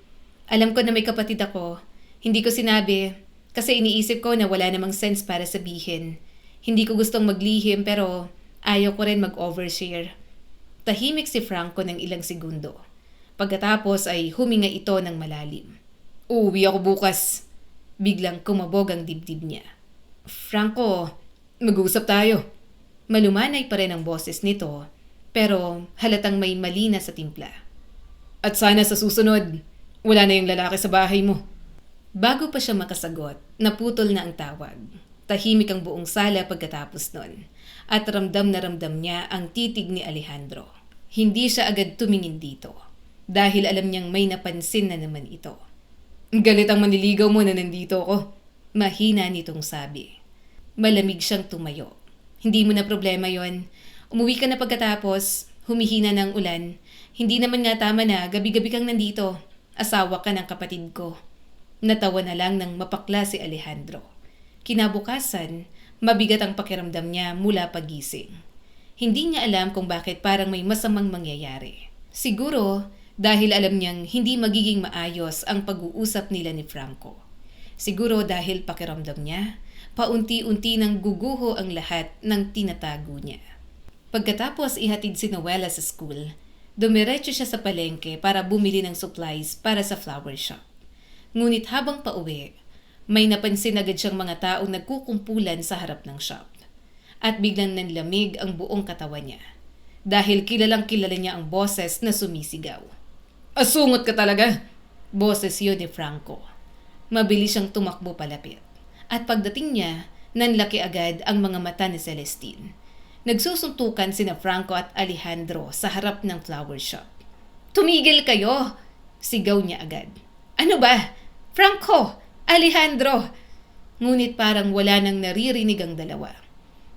alam ko na may kapatid ako. Hindi ko sinabi kasi iniisip ko na wala namang sense para sabihin. Hindi ko gustong maglihim pero ayaw ko rin mag-overshare. Tahimik si Franco ng ilang segundo. Pagkatapos ay huminga ito ng malalim. Uuwi ako bukas. Biglang kumabog ang dibdib niya. Franco, mag-uusap tayo. Malumanay pa rin ang boses nito, pero halatang may mali na sa timpla. At sana sa susunod, wala na yung lalaki sa bahay mo. Bago pa siya makasagot, naputol na ang tawag. Tahimik ang buong sala pagkatapos nun, at ramdam na ramdam niya ang titig ni Alejandro. Hindi siya agad tumingin dito, dahil alam niyang may napansin na naman ito. Galit ang manliligaw mo na nandito ako, mahina nitong sabi. Malamig siyang tumayo. Hindi mo na problema yon. Umuwi ka na pagkatapos, humihina ng ulan. Hindi naman nga tama na gabi-gabi kang nandito. Asawa ka ng kapatid ko. Natawa na lang nang mapakla si Alejandro. Kinabukasan, mabigat ang pakiramdam niya mula pagising. Hindi niya alam kung bakit parang may masamang mangyayari. Siguro dahil alam niyang hindi magiging maayos ang pag-uusap nila ni Franco. Siguro dahil pakiramdam niya, paunti-unti nang guguho ang lahat ng tinatago niya. Pagkatapos ihatid si Noela sa school, dumiretso siya sa palengke para bumili ng supplies para sa flower shop. Ngunit habang pauwi, may napansin agad siyang mga taong nagkukumpulan sa harap ng shop. At biglang nanlamig ang buong katawan niya. Dahil kilalang kilala niya ang boses na sumisigaw. "Asungot ka talaga!" Boses yun ni Franco. Mabilis siyang tumakbo palapit. At pagdating niya, nanlaki agad ang mga mata ni Celestine. Nagsusuntukan sina Franco at Alejandro sa harap ng flower shop. "Tumigil kayo!" Sigaw niya agad. "Ano ba? Franco! Alejandro!" Ngunit parang wala nang naririnig ang dalawa.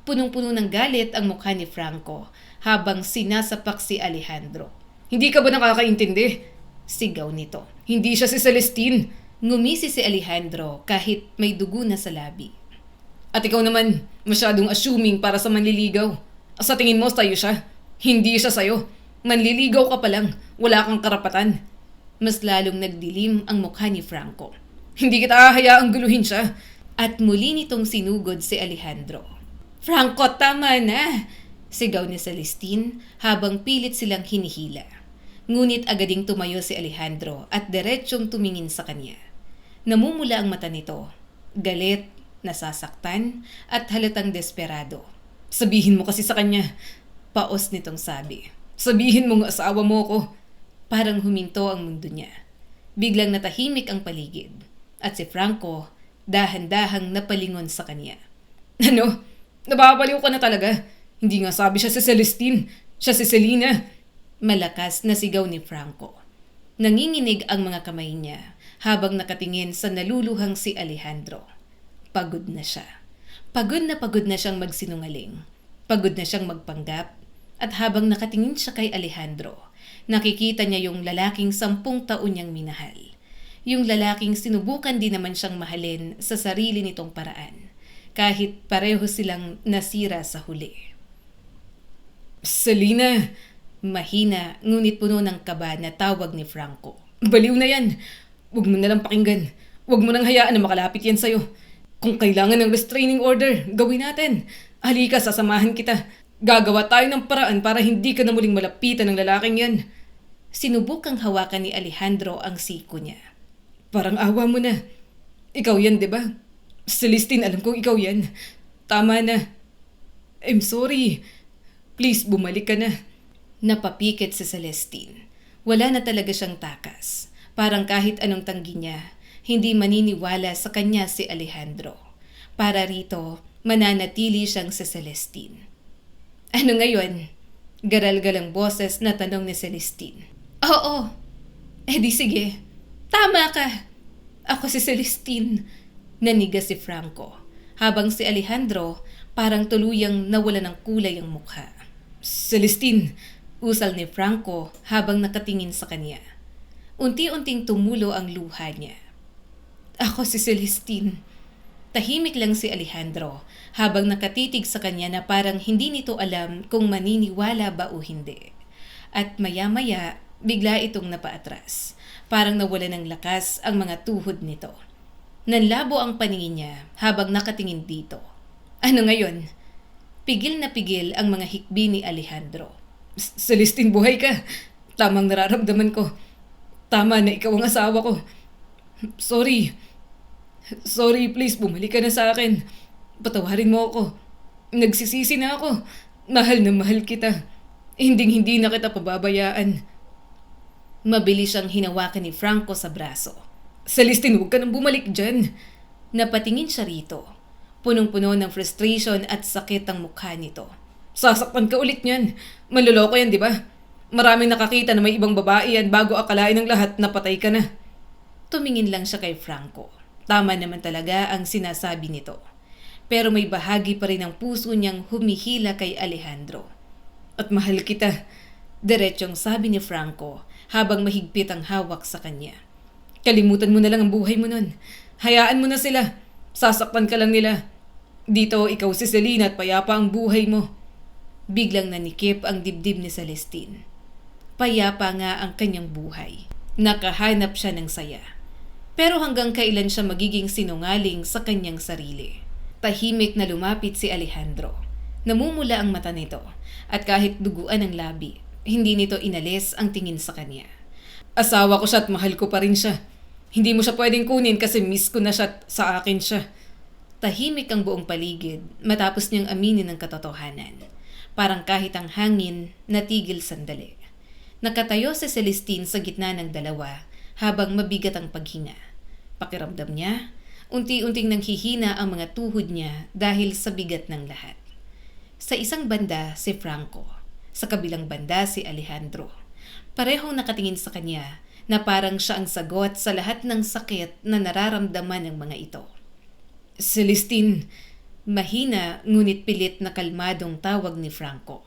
Punong-puno ng galit ang mukha ni Franco habang sinasapak si Alejandro. "Hindi ka ba nakakaintindi?" Sigaw nito. "Hindi siya si Celestine." Ngumisi si Alejandro kahit may dugo na sa labi. "At ikaw naman, masyadong assuming para sa manliligaw. Sa tingin mo sa'yo siya? Hindi siya sa'yo. Manliligaw ka pa lang, wala kang karapatan." Mas lalong nagdilim ang mukha ni Franco. "Hindi kita hahayaang guluhin siya." At muli nitong sinugod si Alejandro. "Franco, tama na!" Sigaw ni Celestine habang pilit silang hinihila. Ngunit agading tumayo si Alejandro at diretsyong tumingin sa kanya. Namumula ang mata nito, galit, nasasaktan, at halatang desperado. "Sabihin mo kasi sa kanya," paos nitong sabi. "Sabihin mong asawa mo ko." Parang huminto ang mundo niya. Biglang natahimik ang paligid, at si Franco dahan-dahang napalingon sa kanya. "Ano? Nababaliw ka na talaga? Hindi nga sabi siya si Celestine, siya si Selena." Malakas na sigaw ni Franco. Nanginginig ang mga kamay niya habang nakatingin sa naluluhang si Alejandro. Pagod na siya. Pagod na siyang magsinungaling. Pagod na siyang magpanggap. At habang nakatingin siya kay Alejandro, nakikita niya yung lalaking 10 taon niyang minahal. Yung lalaking sinubukan din naman siyang mahalin sa sarili nitong paraan, kahit pareho silang nasira sa huli. "Selena!" Mahina ngunit puno ng kaba na tawag ni Franco. "Baliw na yan! Huwag mo nalang pakinggan. Huwag mo nang hayaan na makalapit yan sa'yo. Kung kailangan ng restraining order, gawin natin. Halika, sasamahan kita. Gagawa tayo ng paraan para hindi ka na muling malapitan ng lalaking yan." Sinubukang hawakan ni Alejandro ang siko niya. "Parang awa mo na. Ikaw yan, di ba? Celestine, alam kong ikaw yan. Tama na. I'm sorry. Please, bumalik ka na." Napapikit si Celestine. Wala na talaga siyang takas. Parang kahit anong tanggi niya, hindi maniniwala sa kanya si Alejandro. Para rito, mananatili siyang si Celestine. "Ano ngayon?" Garal-galang boses na tanong ni Celestine. "Oo. Eh di sige. Tama ka. Ako si Celestine." Naniga si Franco, habang si Alejandro parang tuluyang nawala ng kulay ang mukha. "Celestine!" Usal ni Franco habang nakatingin sa kanya. Unti-unting tumulo ang luha niya. "Ako si Celestine." Tahimik lang si Alejandro habang nakatitig sa kanya na parang hindi nito alam kung maniniwala ba o hindi. At maya-maya, bigla itong napaatras. Parang nawala ng lakas ang mga tuhod nito. Nanlabo ang paningin niya habang nakatingin dito. "Ano ngayon?" Pigil na pigil ang mga hikbi ni Alejandro. "Celestine, buhay ka. Tamang nararamdaman ko. Tama na ikaw ang asawa ko. Sorry. Sorry, please, bumalik ka na sa akin. Patawarin mo ako. Nagsisisi na ako. Mahal na mahal kita. Hinding-hindi na kita pababayaan." Mabilis siyang hinawakan ni Franco sa braso. "Celestine, huwag ka nang bumalik dyan." Napatingin siya rito. Punong-puno ng frustration at sakit ang mukha nito. "Sasaktan ka ulit niyan. Manloloko yan, di ba? Maraming nakakita na may ibang babae yan bago akalain ng lahat na patay ka na." Tumingin lang siya kay Franco. Tama naman talaga ang sinasabi nito. pero may bahagi pa rin ng puso niyang humihila kay Alejandro. At mahal kita, diretsyong sabi ni Franco habang mahigpit ang hawak sa kanya. Kalimutan mo na lang ang buhay mo nun. Hayaan mo na sila. Sasaktan ka lang nila. Dito ikaw si Selena at payapa ang buhay mo. Biglang nanikip ang dibdib ni Celestine. Payapa nga ang kanyang buhay. Nakahanap siya ng saya. Pero hanggang kailan siya magiging sinungaling sa kanyang sarili? Tahimik na lumapit si Alejandro. Namumula ang mata nito at kahit duguan ang labi, hindi nito inalis ang tingin sa kanya. Asawa ko siya at mahal ko pa rin siya. Hindi mo siya pwedeng kunin kasi miss ko na siya at sa akin siya. Tahimik ang buong paligid matapos niyang aminin ang katotohanan. Parang kahit ang hangin natigil sandali. Nakatayo si Celestine sa gitna ng dalawa habang mabigat ang paghinga. Pakiramdam niya, unti-unting nanghihina ang mga tuhod niya dahil sa bigat ng lahat. Sa isang banda si Franco, sa kabilang banda si Alejandro. Parehong nakatingin sa kanya na parang siya ang sagot sa lahat ng sakit na nararamdaman ng mga ito. Celestine, mahina ngunit pilit na kalmadong tawag ni Franco.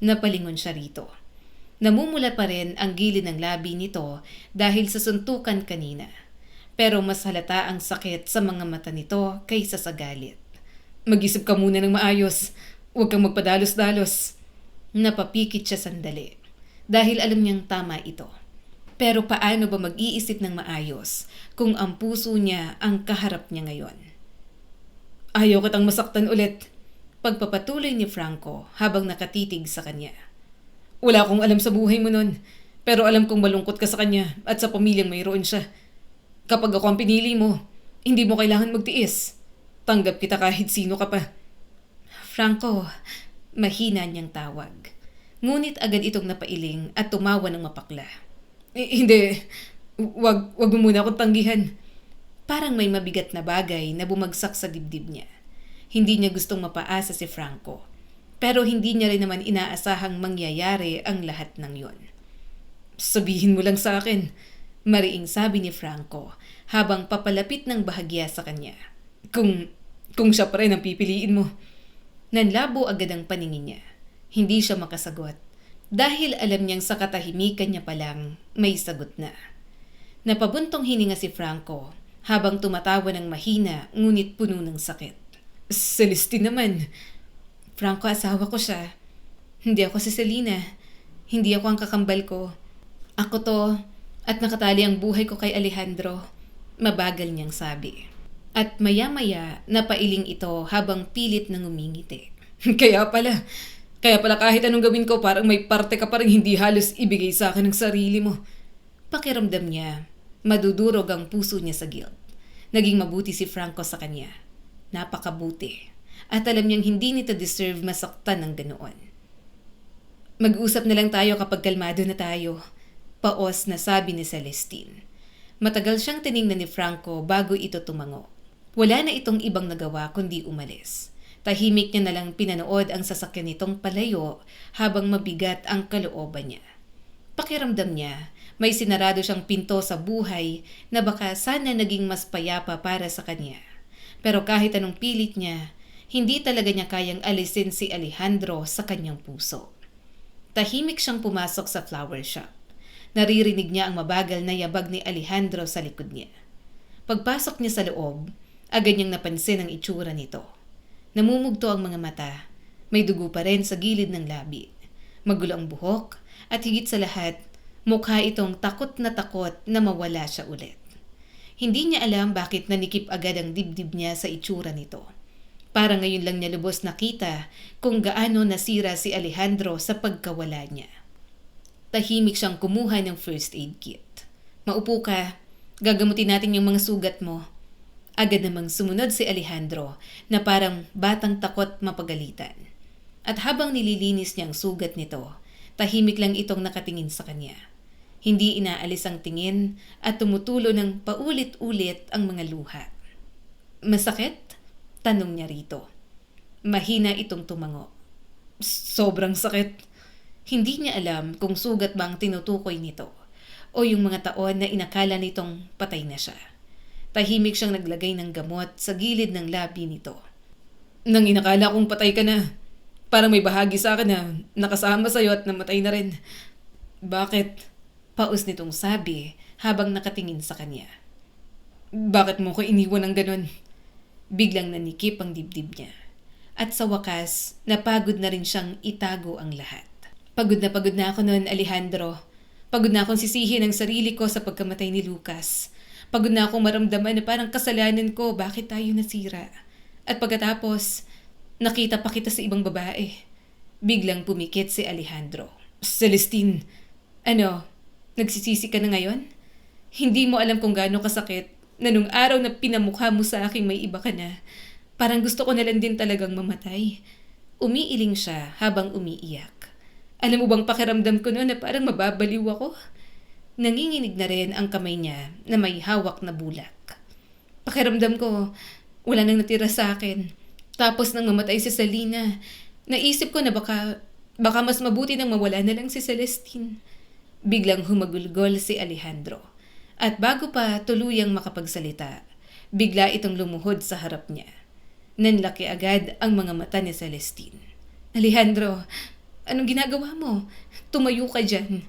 Napalingon siya rito. Namumula pa rin ang gilid ng labi nito dahil sa suntukan kanina. Pero mas halata ang sakit sa mga mata nito kaysa sa galit. Mag-isip ka muna ng maayos. Huwag kang magpadalos-dalos. Napapikit siya sandali dahil alam niyang tama ito. Pero paano ba mag-iisip ng maayos kung ang puso niya ang kaharap niya ngayon? Ayaw kitang masaktan ulit. Pagpapatuloy ni Franco habang nakatitig sa kanya. Wala akong alam sa buhay mo nun, pero alam kong malungkot ka sa kanya at sa pamilyang mayroon siya. Kapag ako ang pinili mo, hindi mo kailangan magtiis. Tanggap kita kahit sino ka pa. Franco, mahina niyang tawag. Ngunit agad itong napailing at tumawa ng mapakla. Hindi, wag mo muna akong tanggihan. Parang may mabigat na bagay na bumagsak sa dibdib niya. Hindi niya gustong mapaasa si Franco. Pero hindi niya rin naman inaasahang mangyayari ang lahat ng yon. Sabihin mo lang sa akin, mariing sabi ni Franco habang papalapit ng bahagya sa kanya. Kung siya pa rin ang pipiliin mo. Nanlabo agad ang paningin niya. Hindi siya makasagot dahil alam niyang sa katahimikan niya palang may sagot na. Napabuntong hininga si Franco habang tumatawa ng mahina ngunit puno ng sakit. Celestine naman. Franco, asawa ko siya. Hindi ako si Selena. Hindi ako ang kakambal ko. Ako to at nakatali ang buhay ko kay Alejandro. Mabagal niyang sabi. At maya-maya napailing ito habang pilit nang umingiti. Kaya pala kahit anong gawin ko parang may parte ka pa rin hindi halos ibigay sa akin ng sarili mo. Pakiramdam niya, madudurog ang puso niya sa guilt. Naging mabuti si Franco sa kanya. Napakabuti. At alam niyang hindi nito deserve masaktan ng ganoon. Mag-usap na lang tayo kapag kalmado na tayo. Paos na sabi ni Celestine. Matagal siyang tiningnan ni Franco bago ito tumango. Wala na itong ibang nagawa kundi umalis. Tahimik niya na lang pinanood ang sasakyan nitong palayo habang mabigat ang kalooban niya. Pakiramdam niya, may sinarado siyang pinto sa buhay na baka sana naging mas payapa para sa kanya. Pero kahit anong pilit niya, hindi talaga niya kayang alisin si Alejandro sa kanyang puso. Tahimik siyang pumasok sa flower shop. Naririnig niya ang mabagal na yabag ni Alejandro sa likod niya. Pagpasok niya sa loob, agad niyang napansin ang itsura nito. Namumugto ang mga mata, may dugo pa rin sa gilid ng labi. Magulo ang buhok at higit sa lahat, mukha itong takot na mawala siya ulit. Hindi niya alam bakit nanikip agad ang dibdib niya sa itsura nito. Para ngayon lang niya lubos nakita kung gaano nasira si Alejandro sa pagkawala niya. Tahimik siyang kumuha ng first aid kit. Maupo ka, gagamutin natin yung mga sugat mo. Agad namang sumunod si Alejandro na parang batang takot mapagalitan. At habang nililinis niya ang sugat nito, tahimik lang itong nakatingin sa kanya. Hindi inaalis ang tingin at tumutulo ng paulit-ulit ang mga luha. Masakit? Tanong niya rito. Mahina itong tumango. Sobrang sakit. Hindi niya alam kung sugat ba ang tinutukoy nito o yung mga taon na inakala nitong patay na siya. Tahimik siyang naglagay ng gamot sa gilid ng labi nito. Nang inakala kong patay ka na. Parang may bahagi sa akin na nakasama sa'yo at namatay na rin. Bakit? Paus nitong sabi habang nakatingin sa kanya. Bakit mo ko iniwan ng ganun? Biglang nanikip ang dibdib niya. At sa wakas, napagod na rin siyang itago ang lahat. Pagod na ako noon, Alejandro. Pagod na akong sisihin ang sarili ko sa pagkamatay ni Lucas. Pagod na akong maramdaman na parang kasalanan ko bakit tayo nasira. At pagkatapos, nakita pa kita sa ibang babae. Biglang pumikit si Alejandro. Celestine, nagsisisi ka na ngayon? Hindi mo alam kung gaano kasakit na nung araw na pinamukha mo sa akin may iba ka na. Parang gusto ko na lang din talagang mamatay. Umiiling siya habang umiiyak. Alam mo bang pakiramdam ko noon na parang mababaliw ako? Nanginginig na rin ang kamay niya na may hawak na bulak. Pakiramdam ko, wala nang natira sa akin. Tapos nang mamatay si Salina, naisip ko na baka mas mabuti nang mawala na lang si Celestine. Biglang humagulgol si Alejandro. At bago pa tuluyang makapagsalita, bigla itong lumuhod sa harap niya. Nanlaki agad ang mga mata ni Celestine. Alejandro, anong ginagawa mo? Tumayo ka dyan.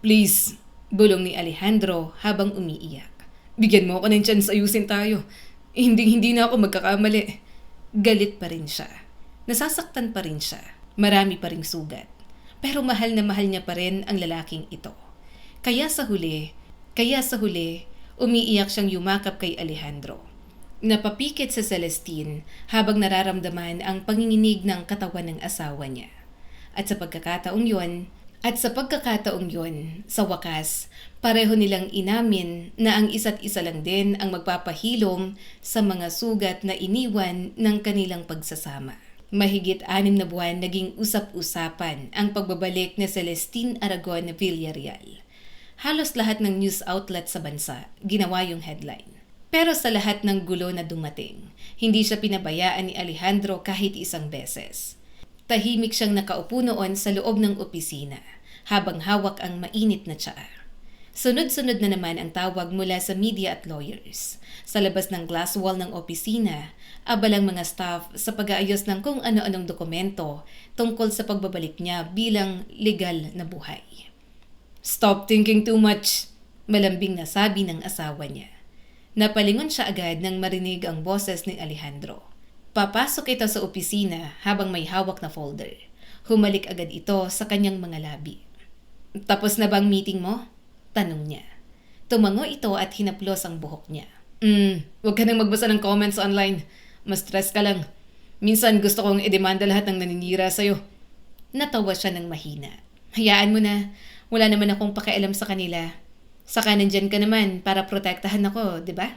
Please, bulong ni Alejandro habang umiiyak. Bigyan mo ako ng chance, ayusin tayo. Hindi na ako magkakamali. Galit pa rin siya. Nasasaktan pa rin siya. Marami pa ring sugat. Pero mahal na mahal niya pa rin ang lalaking ito. Kaya sa huli, umiiyak siyang yumakap kay Alejandro. Napapikit sa Celestine habang nararamdaman ang panginginig ng katawan ng asawa niya. At sa pagkakataong yon, sa wakas, pareho nilang inamin na ang isa't isa lang din ang magpapahilom sa mga sugat na iniwan ng kanilang pagsasama. Mahigit 6 na buwan naging usap-usapan ang pagbabalik ni Celestine Aragon Villarreal. Halos lahat ng news outlet sa bansa ginawa yung headline. Pero sa lahat ng gulo na dumating, hindi siya pinabayaan ni Alejandro kahit isang beses. Tahimik siyang nakaupo noon sa loob ng opisina habang hawak ang mainit na tsaa. Sunod-sunod na naman ang tawag mula sa media at lawyers. Sa labas ng glass wall ng opisina, abalang mga staff sa pag-aayos ng kung ano-anong dokumento tungkol sa pagbabalik niya bilang legal na buhay. Stop thinking too much, malambing na sabi ng asawa niya. Napalingon siya agad nang marinig ang boses ni Alejandro. Papasok ito sa opisina habang may hawak na folder. Humalik agad ito sa kanyang mga labi. Tapos na bang meeting mo? Tanong niya. Tumango ito at hinaplos ang buhok niya. Huwag ka nang magbasa ng comments online. Mas stress ka lang. Minsan gusto kong idemanda lahat ng naninira sa'yo. Natawa siya ng mahina. Hayaan mo na. Wala naman akong pakialam sa kanila. Saka nandyan ka naman para protektahan ako, di ba?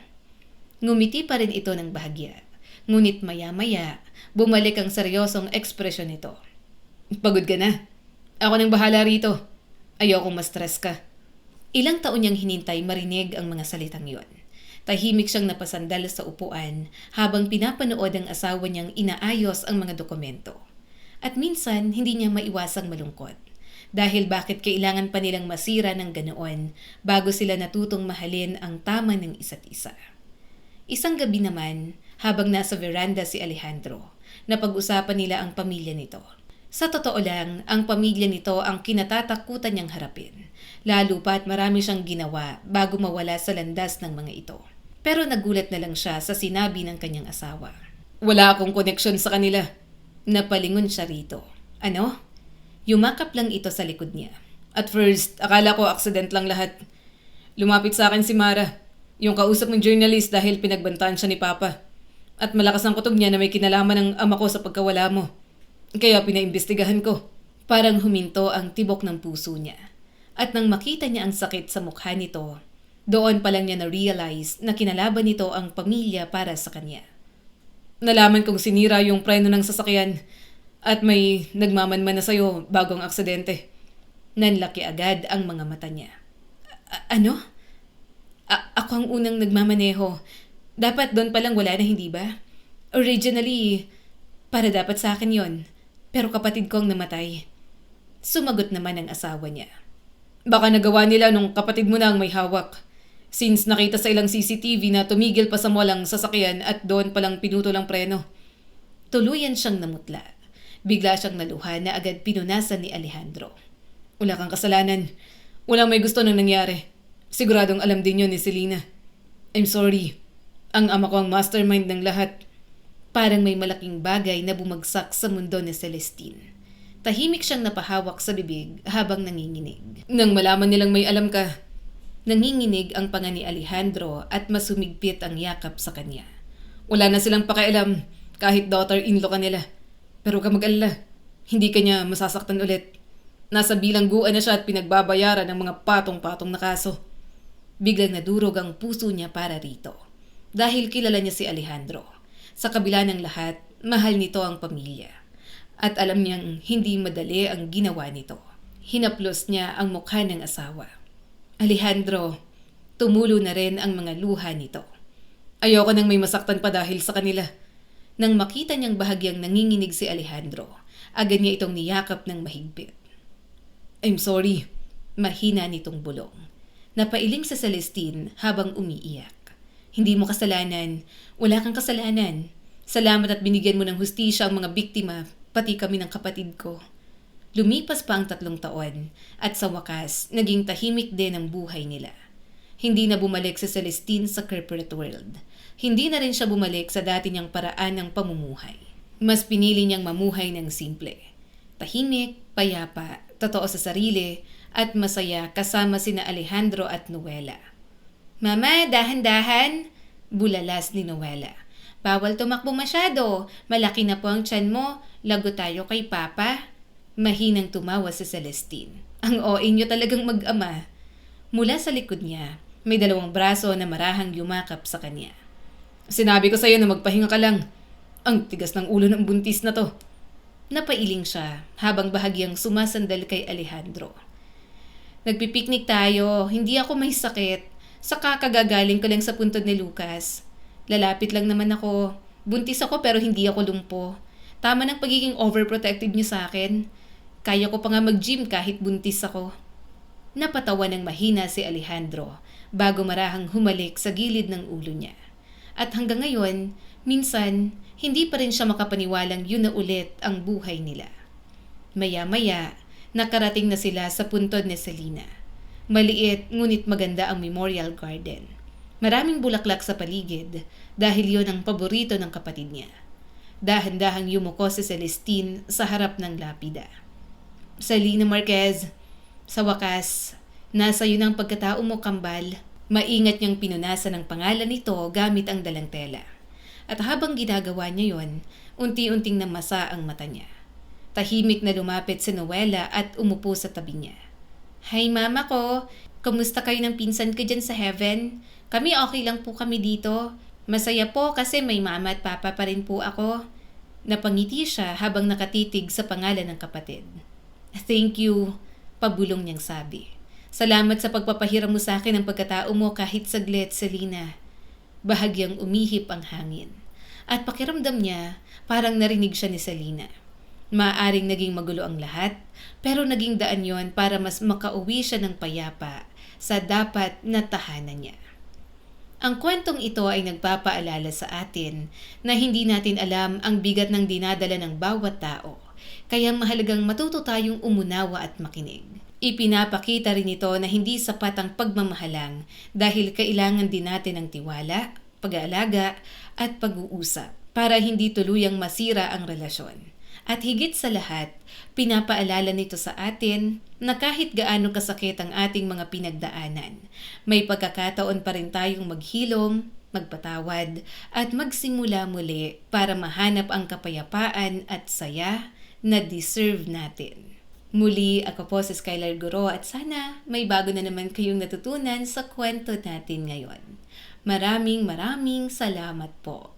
Ngumiti pa rin ito ng bahagya. Ngunit maya-maya, bumalik ang seryosong ekspresyon nito. Pagod ka na. Ako nang bahala rito. Ayokong ma-stress ka. Ilang taon niyang hinintay marinig ang mga salitang yon. Tahimik siyang napasandal sa upuan habang pinapanood ang asawa niyang inaayos ang mga dokumento. At minsan, hindi niya maiwasang malungkot. Dahil bakit kailangan pa nilang masira ng ganoon bago sila natutong mahalin ang tama ng isa't isa. Isang gabi naman, habang nasa veranda si Alejandro, napag-usapan nila ang pamilya nito. Sa totoo lang, ang pamilya nito ang kinatatakutan niyang harapin, lalo pa at marami siyang ginawa bago mawala sa landas ng mga ito. Pero nagulat na lang siya sa sinabi ng kanyang asawa. Wala akong koneksyon sa kanila. Napalingon siya rito. Ano? Yumakap lang ito sa likod niya. At first, akala ko aksident lang lahat. Lumapit sa akin si Mara, yung kausap ng journalist dahil pinagbantaan siya ni Papa. At malakas ang kutob niya na may kinalaman ng ama ko sa pagkawala mo. Kaya pinaimbestigahan ko. Parang huminto ang tibok ng puso niya. At nang makita niya ang sakit sa mukha nito, doon pa lang niya na-realize na kinalaban nito ang pamilya para sa kanya. Nalaman kong sinira yung preno ng sasakyan at may nagmamanman na sa'yo bagong aksidente. Nanlaki agad ang mga mata niya. Ano? Ako ang unang nagmamaneho. Dapat doon palang wala na, hindi ba? Originally, para dapat sa akin yon. Pero kapatid ko ang namatay. Sumagot naman ang asawa niya. Baka nagawa nila nung kapatid mo na ang may hawak. Since nakita sa ilang CCTV na tumigil pa sa mall ang sasakyan at doon palang pinutol ang preno. Tuluyan siyang namutla. Bigla siyang naluha na agad pinunasan ni Alejandro. Wala kang kasalanan. Walang may gusto nang nangyari. Siguradong alam din yun ni Selena. I'm sorry. Ang ama ko ang mastermind ng lahat. Parang may malaking bagay na bumagsak sa mundo ni Celestine. Tahimik siyang napahawak sa bibig habang nanginginig. Nang malaman nilang may alam ka, nanginginig ang panga ni Alejandro at mas humigpit ang yakap sa kanya. Wala na silang pakialam kahit daughter-in-law ka nila. Pero ka mag-alala, hindi kanya masasaktan ulit. Nasa bilangguan na siya at pinagbabayaran ng mga patong-patong na kaso. Biglang nadurog ang puso niya para rito. Dahil kilala niya si Alejandro. Sa kabila ng lahat, mahal nito ang pamilya. At alam niyang hindi madali ang ginawa nito. Hinaplos niya ang mukha ng asawa. Alejandro, tumulo na rin ang mga luha nito. Ayoko nang may masaktan pa dahil sa kanila. Nang makita niyang bahagyang nanginginig si Alejandro, agad niya itong niyakap ng mahigpit. I'm sorry, mahina nitong bulong. Napailing sa Celestine habang umiiyak. Hindi mo kasalanan, wala kang kasalanan. Salamat at binigyan mo ng hustisya ang mga biktima, pati kami ng kapatid ko. Lumipas pa ang 3 taon at sa wakas, naging tahimik din ang buhay nila. Hindi na bumalik si Celestine sa corporate world. Hindi na rin siya bumalik sa dati niyang paraan ng pamumuhay. Mas pinili niyang mamuhay ng simple. Tahimik, payapa, totoo sa sarili, at masaya kasama sina Alejandro at Noela. Mama, dahan-dahan! Bulalas ni Noela. Bawal tumakbo masyado. Malaki na po ang tiyan mo. Lago tayo kay Papa. Mahinang tumawa si Celestine. Ang OA niyo talagang mag-ama. Mula sa likod niya, may 2 braso na marahang yumakap sa kanya. Sinabi ko sa iyo na magpahinga ka lang. Ang tigas ng ulo ng buntis na to. Napailing siya habang bahagyang sumasandal kay Alejandro. Nagpipiknik tayo. Hindi ako may sakit. Saka kagagaling ko lang sa puntod ni Lucas. Lalapit lang naman ako. Buntis ako pero hindi ako lumpo. Tama ng pagiging overprotective niyo sa akin. Kaya ko pa nga mag-gym kahit buntis ako. Napatawa ng mahina si Alejandro bago marahang humalik sa gilid ng ulo niya. At hanggang ngayon, minsan, hindi pa rin siya makapaniwalang yun na ulit ang buhay nila. Maya-maya, nakarating na sila sa puntod ni Selena. Maliit ngunit maganda ang memorial garden. Maraming bulaklak sa paligid dahil yon ang paborito ng kapatid niya. Dahan-dahang yumuko si Celestine sa harap ng lapida. Selena Marquez, sa wakas, nasa iyo ng pagkatao mo, kambal. Maingat niyang pinunasan ang pangalan nito gamit ang dalang tela. At habang ginagawa niya yon, unti-unting namasa ang mata niya. Tahimik na lumapit si Noela at umupo sa tabi niya. Hi mama ko, kamusta kayo ng pinsan ko dyan sa heaven? Kami okay lang po kami dito. Masaya po kasi may mama at papa pa rin po ako. Napangiti siya habang nakatitig sa pangalan ng kapatid. Thank you, pabulong niyang sabi. Salamat sa pagpapahiram mo sa akin ng pagkatao mo kahit saglit, Selena. Bahagyang umihip ang hangin. At pakiramdam niya, parang narinig siya ni Selena. Maaaring naging magulo ang lahat, pero naging daan yon para mas makauwi siya ng payapa sa dapat na tahanan niya. Ang kwentong ito ay nagpapaalala sa atin na hindi natin alam ang bigat ng dinadala ng bawat tao, kaya mahalagang matuto tayong umunawa at makinig. Ipinapakita rin ito na hindi sapat ang pagmamahalang dahil kailangan din natin ng tiwala, pag-aalaga at pag-uusap para hindi tuluyang masira ang relasyon. At higit sa lahat, pinapaalala nito sa atin na kahit gaano kasakit ang ating mga pinagdaanan, may pagkakataon pa rin tayong maghilom, magpatawad at magsimula muli para mahanap ang kapayapaan at saya na deserve natin. Muli, ako po si Skylar Guro at sana may bago na naman kayong natutunan sa kwento natin ngayon. Maraming salamat po.